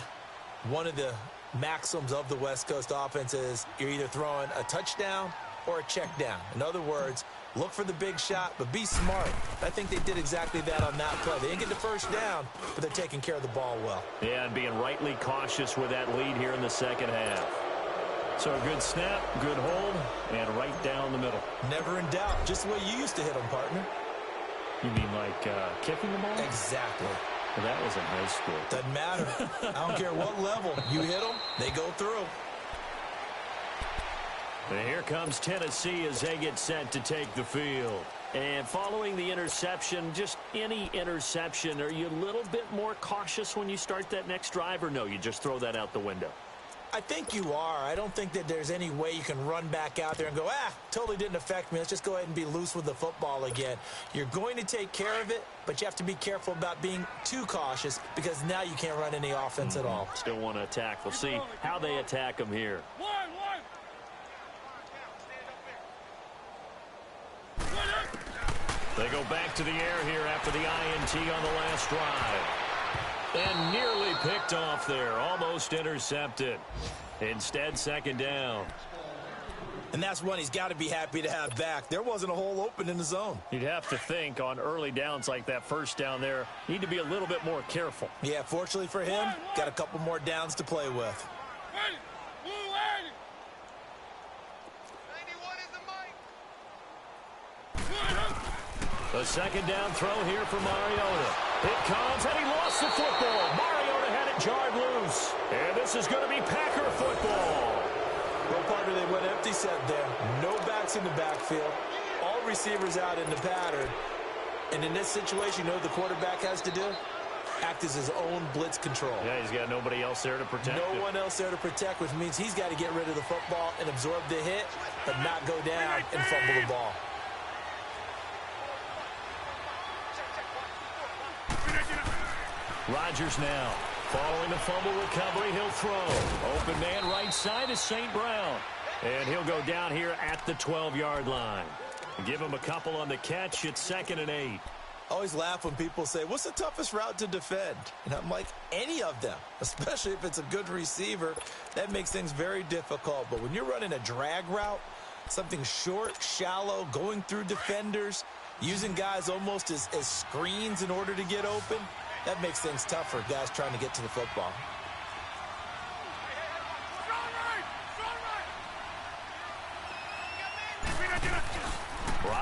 one of the maxims of the West Coast offense is you're either throwing a touchdown or a check down. In other words, look for the big shot, but be smart. I think they did exactly that on that play. They didn't get the first down, but they're taking care of the ball well. Yeah, and being rightly cautious with that lead here in the 2nd half. So a good snap, good hold, and right down the middle. Never in doubt. Just the way you used to hit them, partner. You mean like kicking the ball? Exactly. Well, that was in high school. Doesn't matter. I don't care what level. You hit them, they go through. And here comes Tennessee as they get set to take the field. And following the interception, just any interception, are you a little bit more cautious when you start that next drive, or no, you just throw that out the window? I think you are. I don't think that there's any way you can run back out there and go, totally didn't affect me. Let's just go ahead and be loose with the football again. You're going to take care of it, but you have to be careful about being too cautious because now you can't run any offense at all. Still want to attack. We'll see how they attack them here. They go back to the air here after the INT on the last drive. And nearly picked off there. Almost intercepted. Instead, 2nd down. And that's one he's got to be happy to have back. There wasn't a hole open in the zone. You'd have to think on early downs like that first down there, need to be a little bit more careful. Yeah, fortunately for him, got a couple more downs to play with. The 2nd down throw here for Mariota. It comes, and he lost the football. Mariota had it jarred loose. And this is going to be Packer football. Well, partner, they went empty set there. No backs in the backfield. All receivers out in the pattern. And in this situation, you know what the quarterback has to do? Act as his own blitz control. Yeah, he's got nobody else there to protect him. No one else there to protect, which means he's got to get rid of the football and absorb the hit, but not go down and fumble the ball. Rodgers now. Following the fumble recovery, he'll throw. Open man right side is St. Brown. And he'll go down here at the 12-yard line. Give him a couple on the catch. It's 2nd and 8. I always laugh when people say, what's the toughest route to defend? And I'm like, any of them, especially if it's a good receiver. That makes things very difficult. But when you're running a drag route, something short, shallow, going through defenders, using guys almost as screens in order to get open, that makes things tough for guys trying to get to the football.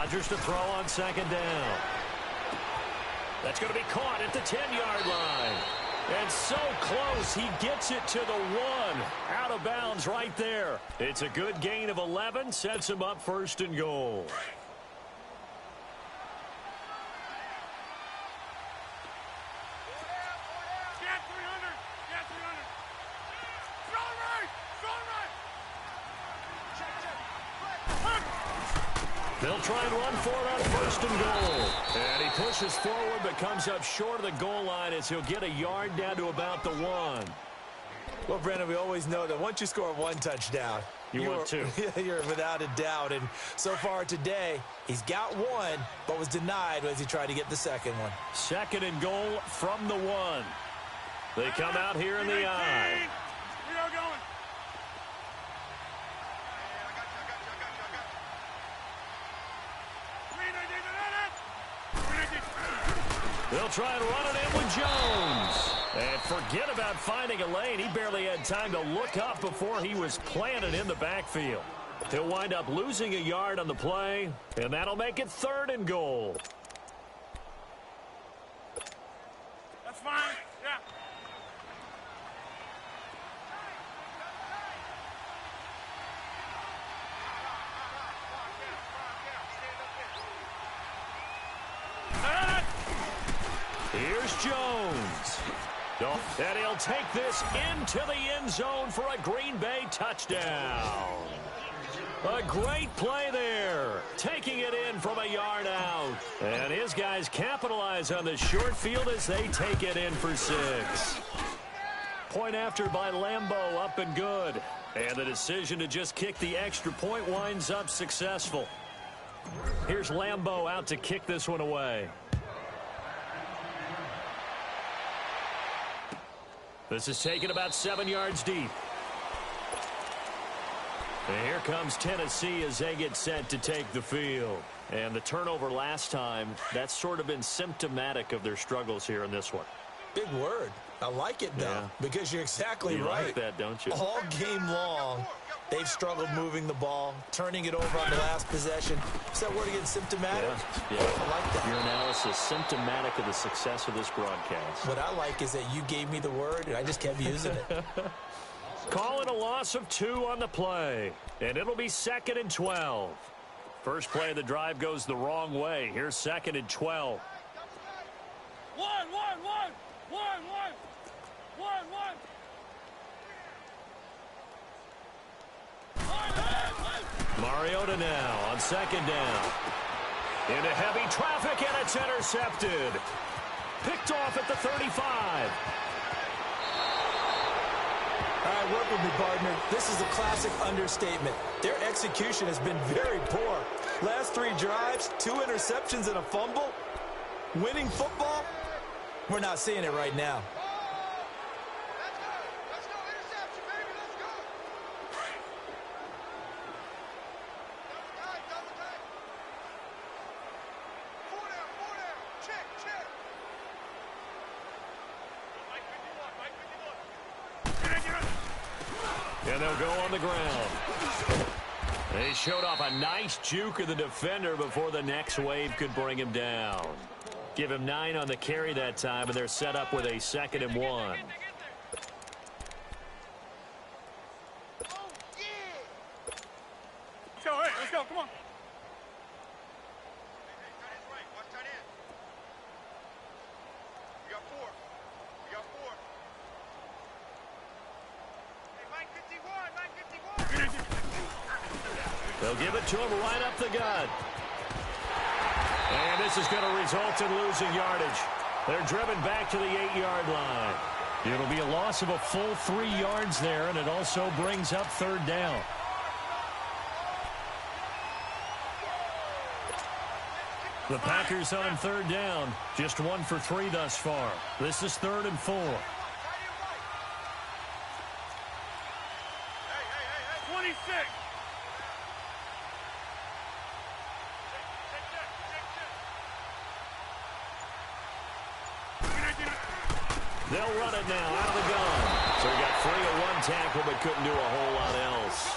Rodgers to throw on second down. That's going to be caught at the 10-yard line. And so close, he gets it to the 1. Out of bounds right there. It's a good gain of 11, sets him up first and goal. They'll try and run for it on first and goal. And he pushes forward but comes up short of the goal line as he'll get a yard down to about the 1. Well, Brandon, we always know that once you score one touchdown, you want two. You're without a doubt. And so far today, he's got one, but was denied as he tried to get the second one. Second and goal from the 1. They come out here in the I. We are going. They'll try and run it in with Jones. And forget about finding a lane. He barely had time to look up before he was planted in the backfield. He'll wind up losing a yard on the play, and that'll make it third and goal. That's fine. Yeah. Here's Jones. And he'll take this into the end zone for a Green Bay touchdown. A great play there. Taking it in from a yard out. And his guys capitalize on the short field as they take it in for 6. Point after by Lambeau, up and good. And the decision to just kick the extra point winds up successful. Here's Lambeau out to kick this one away. This is taken about 7 yards deep. And here comes Tennessee as they get set to take the field. And the turnover last time, that's sort of been symptomatic of their struggles here in this one. Big word. I like it, though, because you're exactly right. You like that, don't you? All game long, they've struggled moving the ball, turning it over on the last possession. Is that word again, symptomatic? Yeah. I like that. Your analysis, symptomatic of the success of this broadcast. What I like is that you gave me the word, and I just kept using it. Call it a loss of 2 on the play, and it'll be 2nd and 12. First play of the drive goes the wrong way. Here's 2nd and 12. One. Mariota now on 2nd down. Into heavy traffic, and it's intercepted. Picked off at the 35. All right, work with me, partner. This is a classic understatement. Their execution has been very poor. Last 3 drives, 2 interceptions and a fumble. Winning football? We're not seeing it right now. Let's go. Interception, baby. Let's go. Double tight. 4 down. Check. Mike 51. And they'll go on the ground. They showed off a nice juke of the defender before the next wave could bring him down. Give him 9 on the carry that time, and they're set up with a 2nd and 1. So, hey, let's go. Come on. They'll give it to him right up the gut. And this is going to result in losing yardage. They're driven back to the 8-yard line. It'll be a loss of a full 3 yards there, and it also brings up 3rd down. The Packers on 3rd down. Just 1 for 3 thus far. This is 3rd and 4. 26. They'll run it now out of the gun. So he got free of 1 tackle but couldn't do a whole lot else.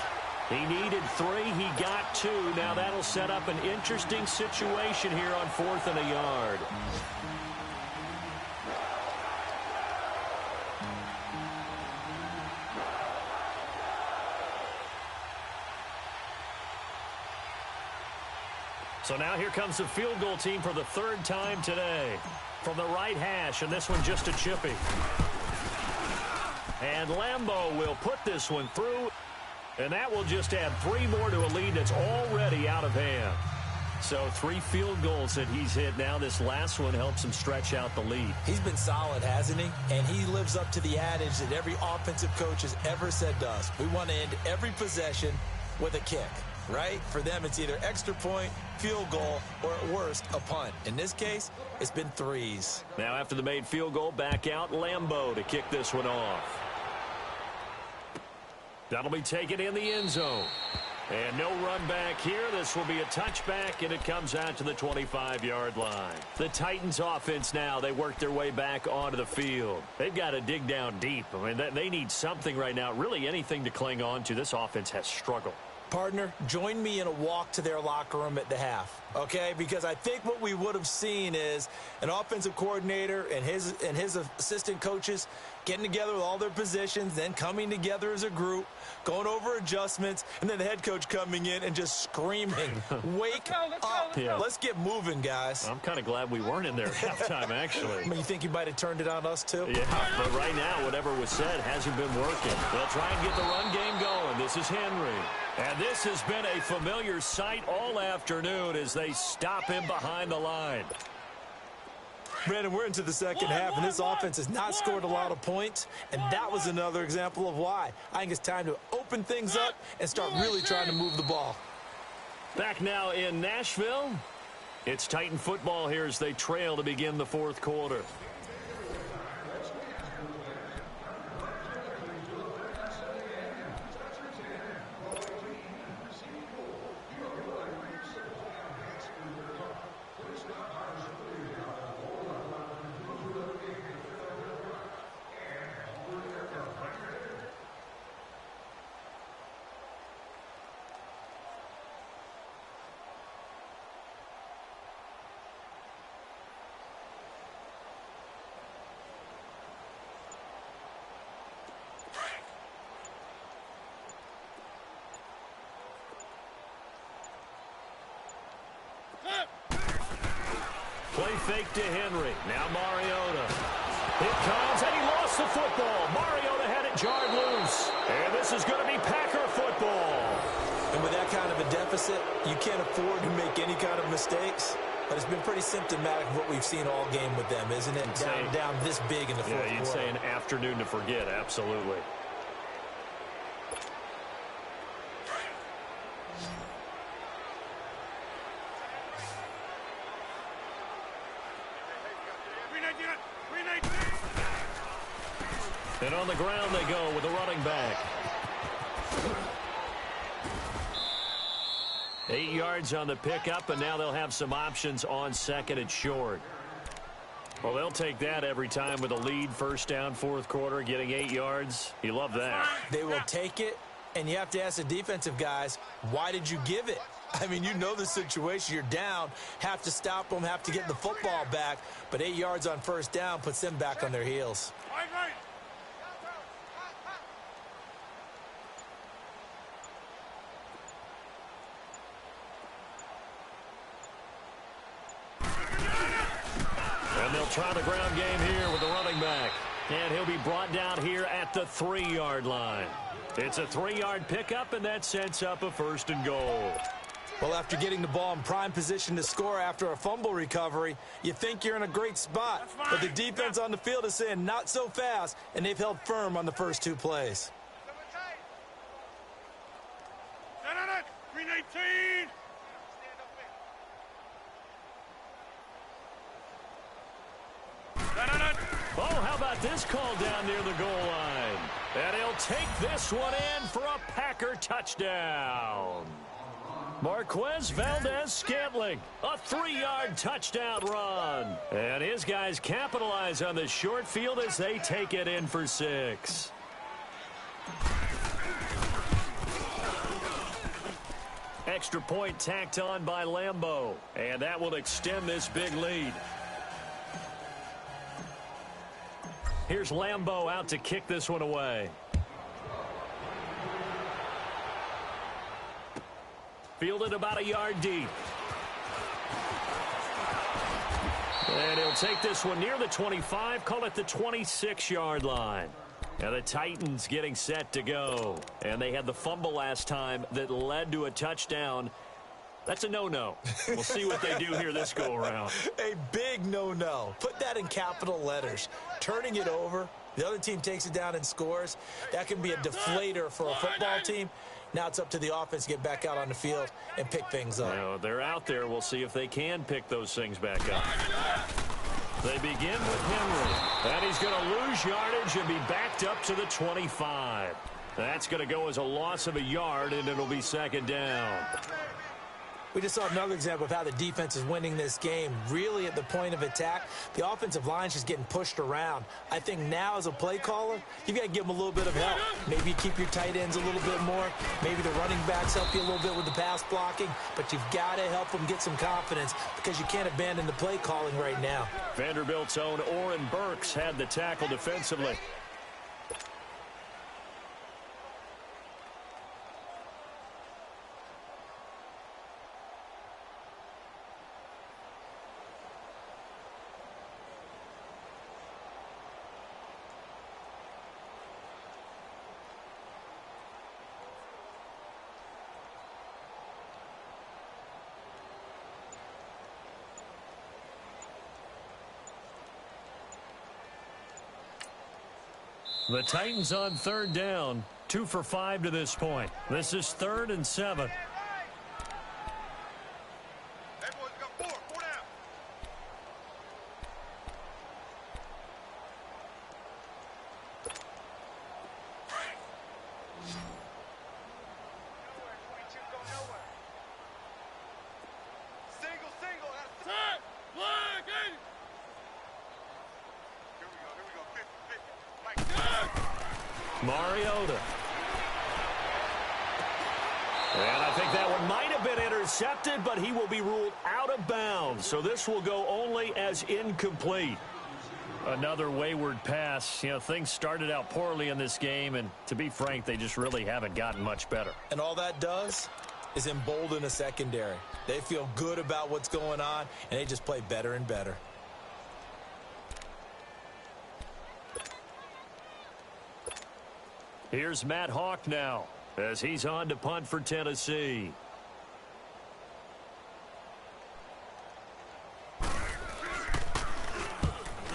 He needed 3. He got 2. Now that'll set up an interesting situation here on 4th and a yard. So now here comes the field goal team for the 3rd time today. From the right hash, and this one just a chippy. And Lambeau will put this one through, and that will just add 3 more to a lead that's already out of hand. So 3 field goals that he's hit now. This last one helps him stretch out the lead. He's been solid, hasn't he? And he lives up to the adage that every offensive coach has ever said to us. We want to end every possession with a kick. Right? For them, it's either extra point, field goal, or at worst, a punt. In this case, it's been 3s. Now after the made field goal, back out Lambeau to kick this one off. That'll be taken in the end zone. And no run back here. This will be a touchback, and it comes out to the 25-yard line. The Titans offense now, they work their way back onto the field. They've got to dig down deep. I mean, they need something right now, really anything to cling on to. This offense has struggled. Partner, join me in a walk to their locker room at the half, okay? Because I think what we would have seen is an offensive coordinator and his assistant coaches getting together with all their positions, then coming together as a group, going over adjustments, and then the head coach coming in and just screaming, wake up. Yeah. Let's get moving, guys. I'm kind of glad we weren't in there at halftime, actually. I mean, you think he might have turned it on us, too? Yeah, but right now, whatever was said hasn't been working. They'll try and get the run game going. This is Henry. And this has been a familiar sight all afternoon as they stop him behind the line. Brandon, we're into the second half, and this offense has not scored a lot of points, and that was another example of why. I think it's time to open things up and start really trying to move the ball. Back now in Nashville, it's Titan football here as they trail to begin the 4th quarter. Play fake to Henry. Now Mariota. It comes, and he lost the football. Mariota had it jarred loose. And this is going to be Packer football. And with that kind of a deficit, you can't afford to make any kind of mistakes. But it's been pretty symptomatic of what we've seen all game with them, isn't it? Down this big in the fourth quarter. Yeah, you'd say an afternoon to forget, absolutely. And on the ground they go with the running back. 8 yards on the pickup, and now they'll have some options on 2nd and short. Well, they'll take that every time with a lead. 1st down, 4th quarter, getting 8 yards. You love that. They will take it, and you have to ask the defensive guys, why did you give it? I mean, you know the situation. You're down, have to stop them, have to get the football back. But 8 yards on 1st down puts them back on their heels. Right. And they'll try the ground game here with the running back. And he'll be brought down here at the 3-yard line. It's a 3-yard pickup, and that sets up a 1st and goal. Well, after getting the ball in prime position to score after a fumble recovery, you think you're in a great spot. But the defense on the field is saying not so fast, and they've held firm on the first 2 plays. Green 18. Oh, how about this call down near the goal line? And he'll take this one in for a Packer touchdown. Marquez Valdez-Scantling, a 3-yard touchdown run. And his guys capitalize on the short field as they take it in for 6. extra point tacked on by Lambeau. And that will extend this big lead. Here's Lambeau out to kick this one away. Fielded about a yard deep. And he'll take this one near the 25, call it the 26-yard line. Now the Titans getting set to go. And they had the fumble last time that led to a touchdown. That's a no-no. We'll see what they do here this go-around. A big no-no. Put that in capital letters. Turning it over, the other team takes it down and scores. That can be a deflator for a football team. Now it's up to the offense to get back out on the field and pick things up. Now, they're out there. We'll see if they can pick those things back up. They begin with Henry. And he's going to lose yardage and be backed up to the 25. That's going to go as a loss of a yard, and it'll be second down. We just saw another example of how the defense is winning this game. Really at the point of attack, the offensive line's just getting pushed around. I think now as a play caller, you've got to give them a little bit of help. Maybe you keep your tight ends a little bit more. Maybe the running backs help you a little bit with the pass blocking. But you've got to help them get some confidence because you can't abandon the play calling right now. Vanderbilt's own Oren Burks had the tackle defensively. The Titans on third down, 2 for 5 to this point. This is 3rd and 7. Mariota. And I think that one might have been intercepted, but he will be ruled out of bounds. So this will go only as incomplete. Another wayward pass. You know, things started out poorly in this game, and to be frank, they just really haven't gotten much better. And all that does is embolden a secondary. They feel good about what's going on, and they just play better and better. Here's Matt Hawk now as he's on to punt for Tennessee.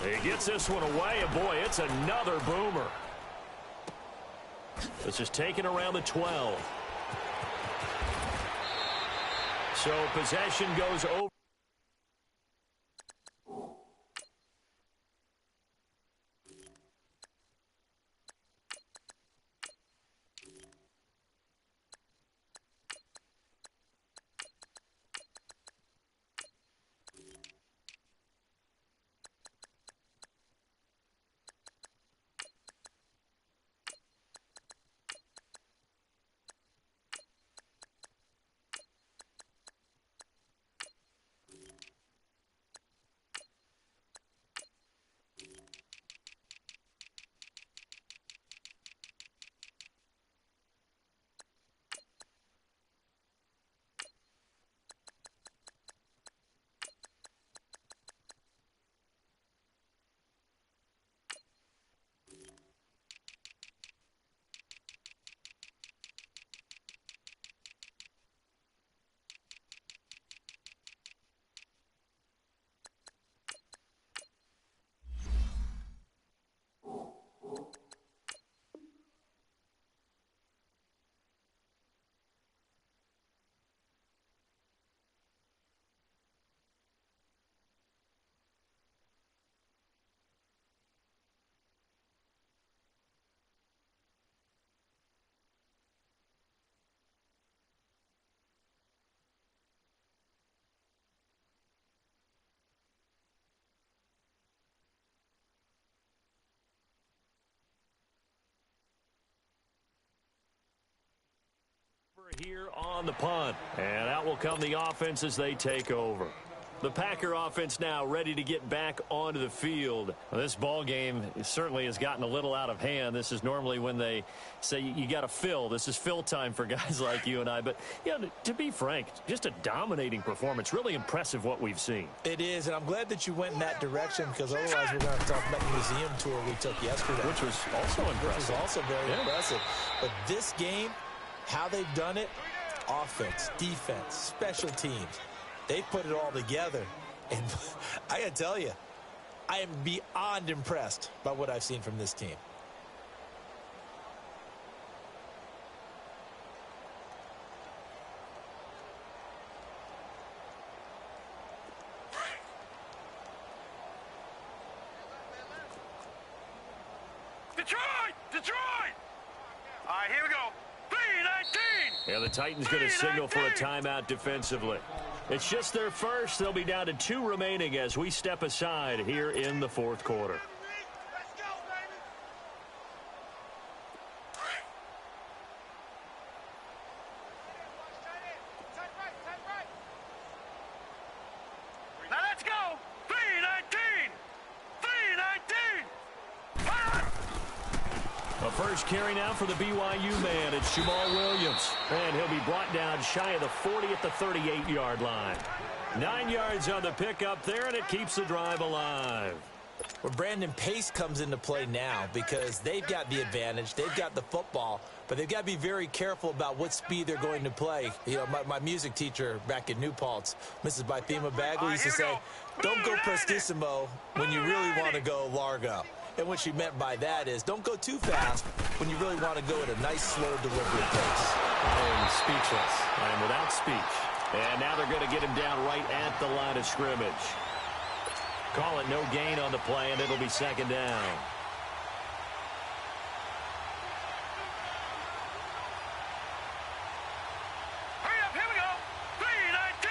He gets this one away, and boy, it's another boomer. This is taken around the 12. So possession goes over. here on the punt. And out will come the offense as they take over. The Packer offense now ready to get back onto the field. Well, this ball game certainly has gotten a little out of hand. This is normally when they say you got to fill. This is fill time for guys like you and I. But, you know, to be frank, just a dominating performance. Really impressive what we've seen. It is, and I'm glad that you went in that direction because otherwise we're going to talk about the museum tour we took yesterday. Which was also impressive. Which was also very impressive. But this game, how they've done it, offense, defense, special teams, they put it all together. And I got to tell you, I am beyond impressed by what I've seen from this team. Detroit! Detroit! All right, here we go. 3-19! Yeah, the Titans going to signal for a timeout defensively. It's just their first. They'll be down to 2 remaining as we step aside here in the fourth quarter. Let's go, baby! Now let's go! 3-19! 3-19! A first carry now for the BYU man. It's Jamal Williams. And he'll be brought down shy of the 40 at the 38-yard line. 9 yards on the pickup there, and it keeps the drive alive. Well, Brandon, pace comes into play now because they've got the advantage. They've got the football, but they've got to be very careful about what speed they're going to play. You know, my music teacher back in New Paltz, Mrs. Bythema Bagley, used to say, don't go prestissimo when you really want to go largo. And what she meant by that is don't go too fast when you really want to go at a nice, slow delivery pace. And speechless. And without speech. And now they're going to get him down right at the line of scrimmage. Call it no gain on the play, and it'll be second down. Hurry up, here we go! 3-19!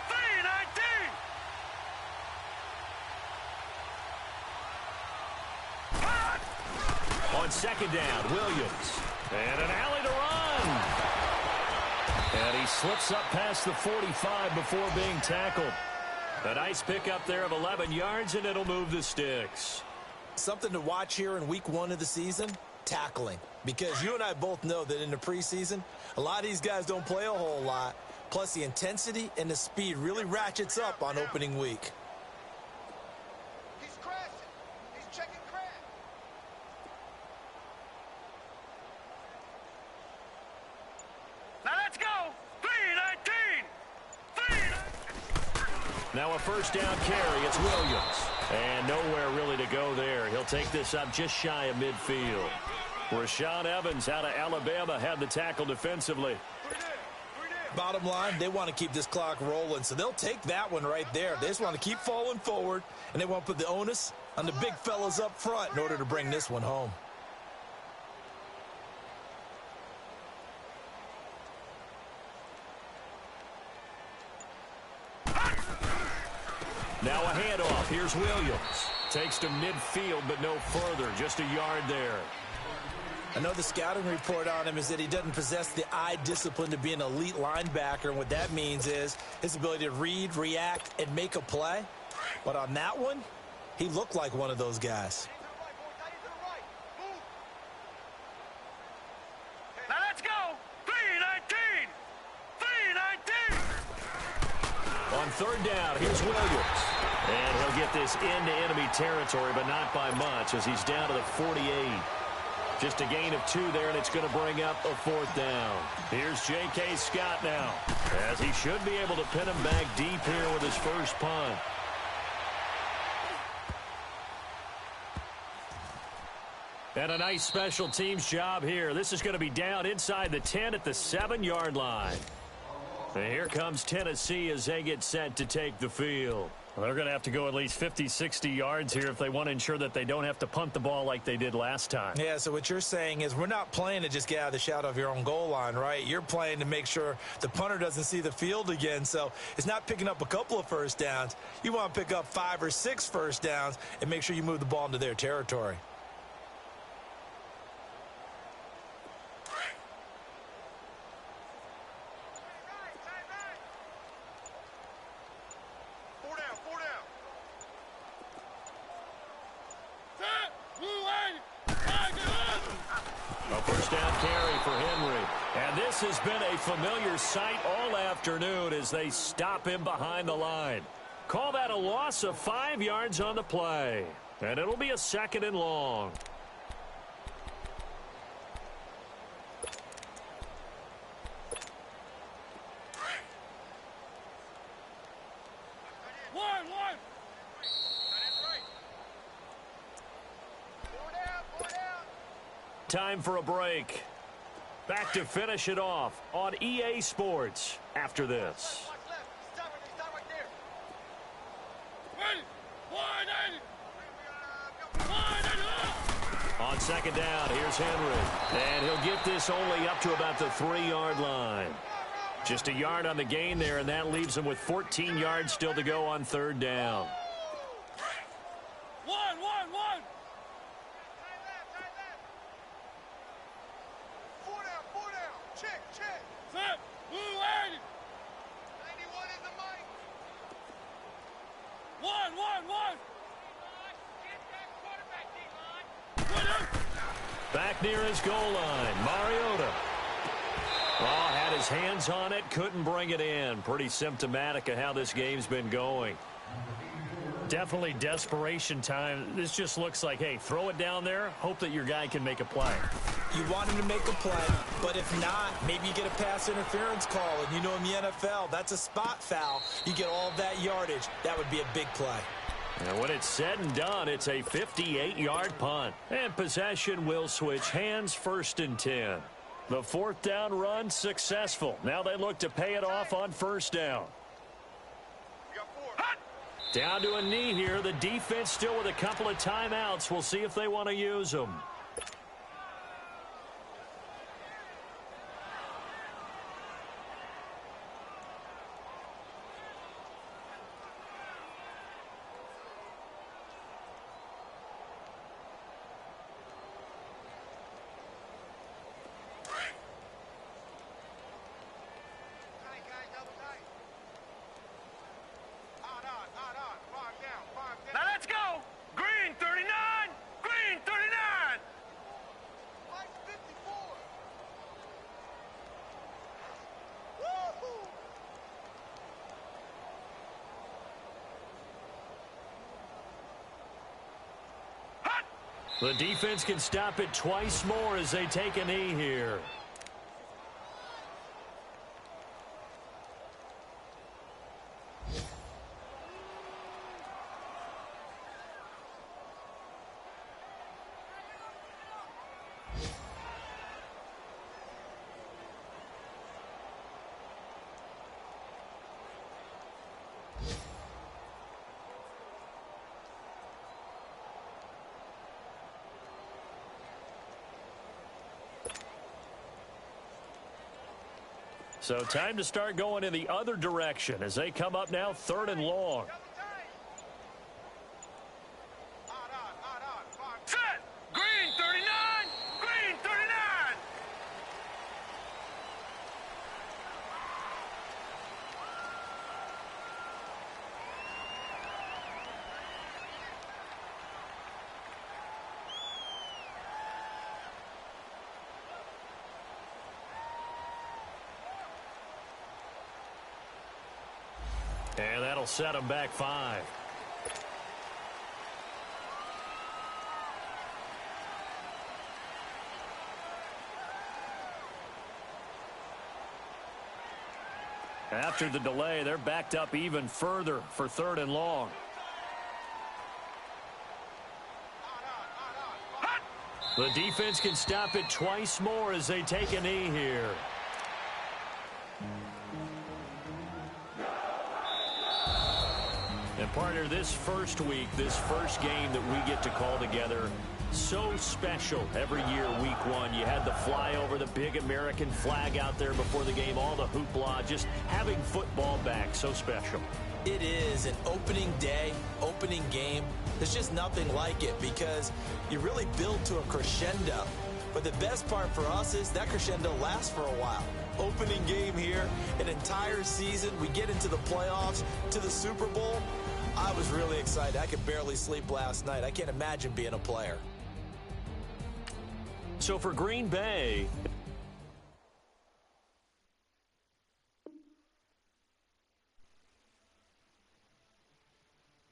3-19! On second down, Williams. And an alley to run. And he slips up past the 45 before being tackled. A nice pickup there of 11 yards, and it'll move the sticks. Something to watch here in week 1 of the season, tackling. Because you and I both know that in the preseason, a lot of these guys don't play a whole lot. Plus, the intensity and the speed really ratchets up on opening week. He's crashing. He's checking crash. Now let's go! 3-19! 3-19! Now a first down carry. It's Williams. And nowhere really to go there. He'll take this up just shy of midfield. Rashaan Evans out of Alabama had the tackle defensively. Bottom line, they want to keep this clock rolling, so they'll take that one right there. They just want to keep falling forward, and they want to put the onus on the big fellas up front in order to bring this one home. Now a handoff. Here's Williams. Takes to midfield, but no further. Just a yard there. I know the scouting report on him is that he doesn't possess the eye discipline to be an elite linebacker, and what that means is his ability to read, react, and make a play. But on that one, he looked like one of those guys. Now let's go! 3-19! 3-19! On third down, here's Williams. And he'll get this into enemy territory, but not by much as he's down to the 48. Just a gain of 2 there, and it's going to bring up a fourth down. Here's J.K. Scott now, as he should be able to pin him back deep here with his first punt. And a nice special teams job here. This is going to be down inside the 10 at the 7-yard line. And here comes Tennessee as they get set to take the field. Well, they're going to have to go at least 50, 60 yards here if they want to ensure that they don't have to punt the ball like they did last time. Yeah, so what you're saying is we're not playing to just get out of the shadow of your own goal line, right? You're playing to make sure the punter doesn't see the field again. So it's not picking up a couple of first downs. You want to pick up 5 or 6 first downs and make sure you move the ball into their territory. first down carry for Henry. And this has been a familiar sight all afternoon as they stop him behind the line. Call that a loss of 5 yards on the play. And it'll be a 2nd and long. Time for a break. Back to finish it off on EA Sports after this. On 2nd down, here's Henry. And he'll get this only up to about the 3-yard line. Just a yard on the gain there, and that leaves him with 14 yards still to go on 3rd down. Back near his goal line, Mariota. Oh, had his hands on it, couldn't bring it in. Pretty symptomatic of how this game's been going. Definitely desperation time. This just looks like, hey, throw it down there, hope that your guy can make a play. You want him to make a play, but if not, maybe you get a pass interference call. And you know in the NFL, that's a spot foul. You get all that yardage. That would be a big play. And when it's said and done, it's a 58-yard punt. And possession will switch hands, 1st and 10. The 4th down run successful. Now they look to pay it off on 1st down. Down to a knee here. The defense still with a couple of timeouts. We'll see if they want to use them. Now let's go. Green 39. Green 39. White 54. Woo-hoo. Hot. The defense can stop it twice more as they take a knee here. So time to start going in the other direction as they come up now 3rd and long. Set. Green 39. Green 39. And that'll set them back 5. After the delay, they're backed up even further for 3rd and long. The defense can stop it twice more as they take a knee here. And partner, this first week, this first game that we get to call together, so special every year, week 1. You had the flyover, the big American flag out there before the game, all the hoopla, just having football back, so special. It is an opening day, opening game. There's just nothing like it because you really build to a crescendo. But the best part for us is that crescendo lasts for a while. Opening game here, an entire season. We get into the playoffs, to the Super Bowl. I was really excited. I could barely sleep last night. I can't imagine being a player. So for Green Bay,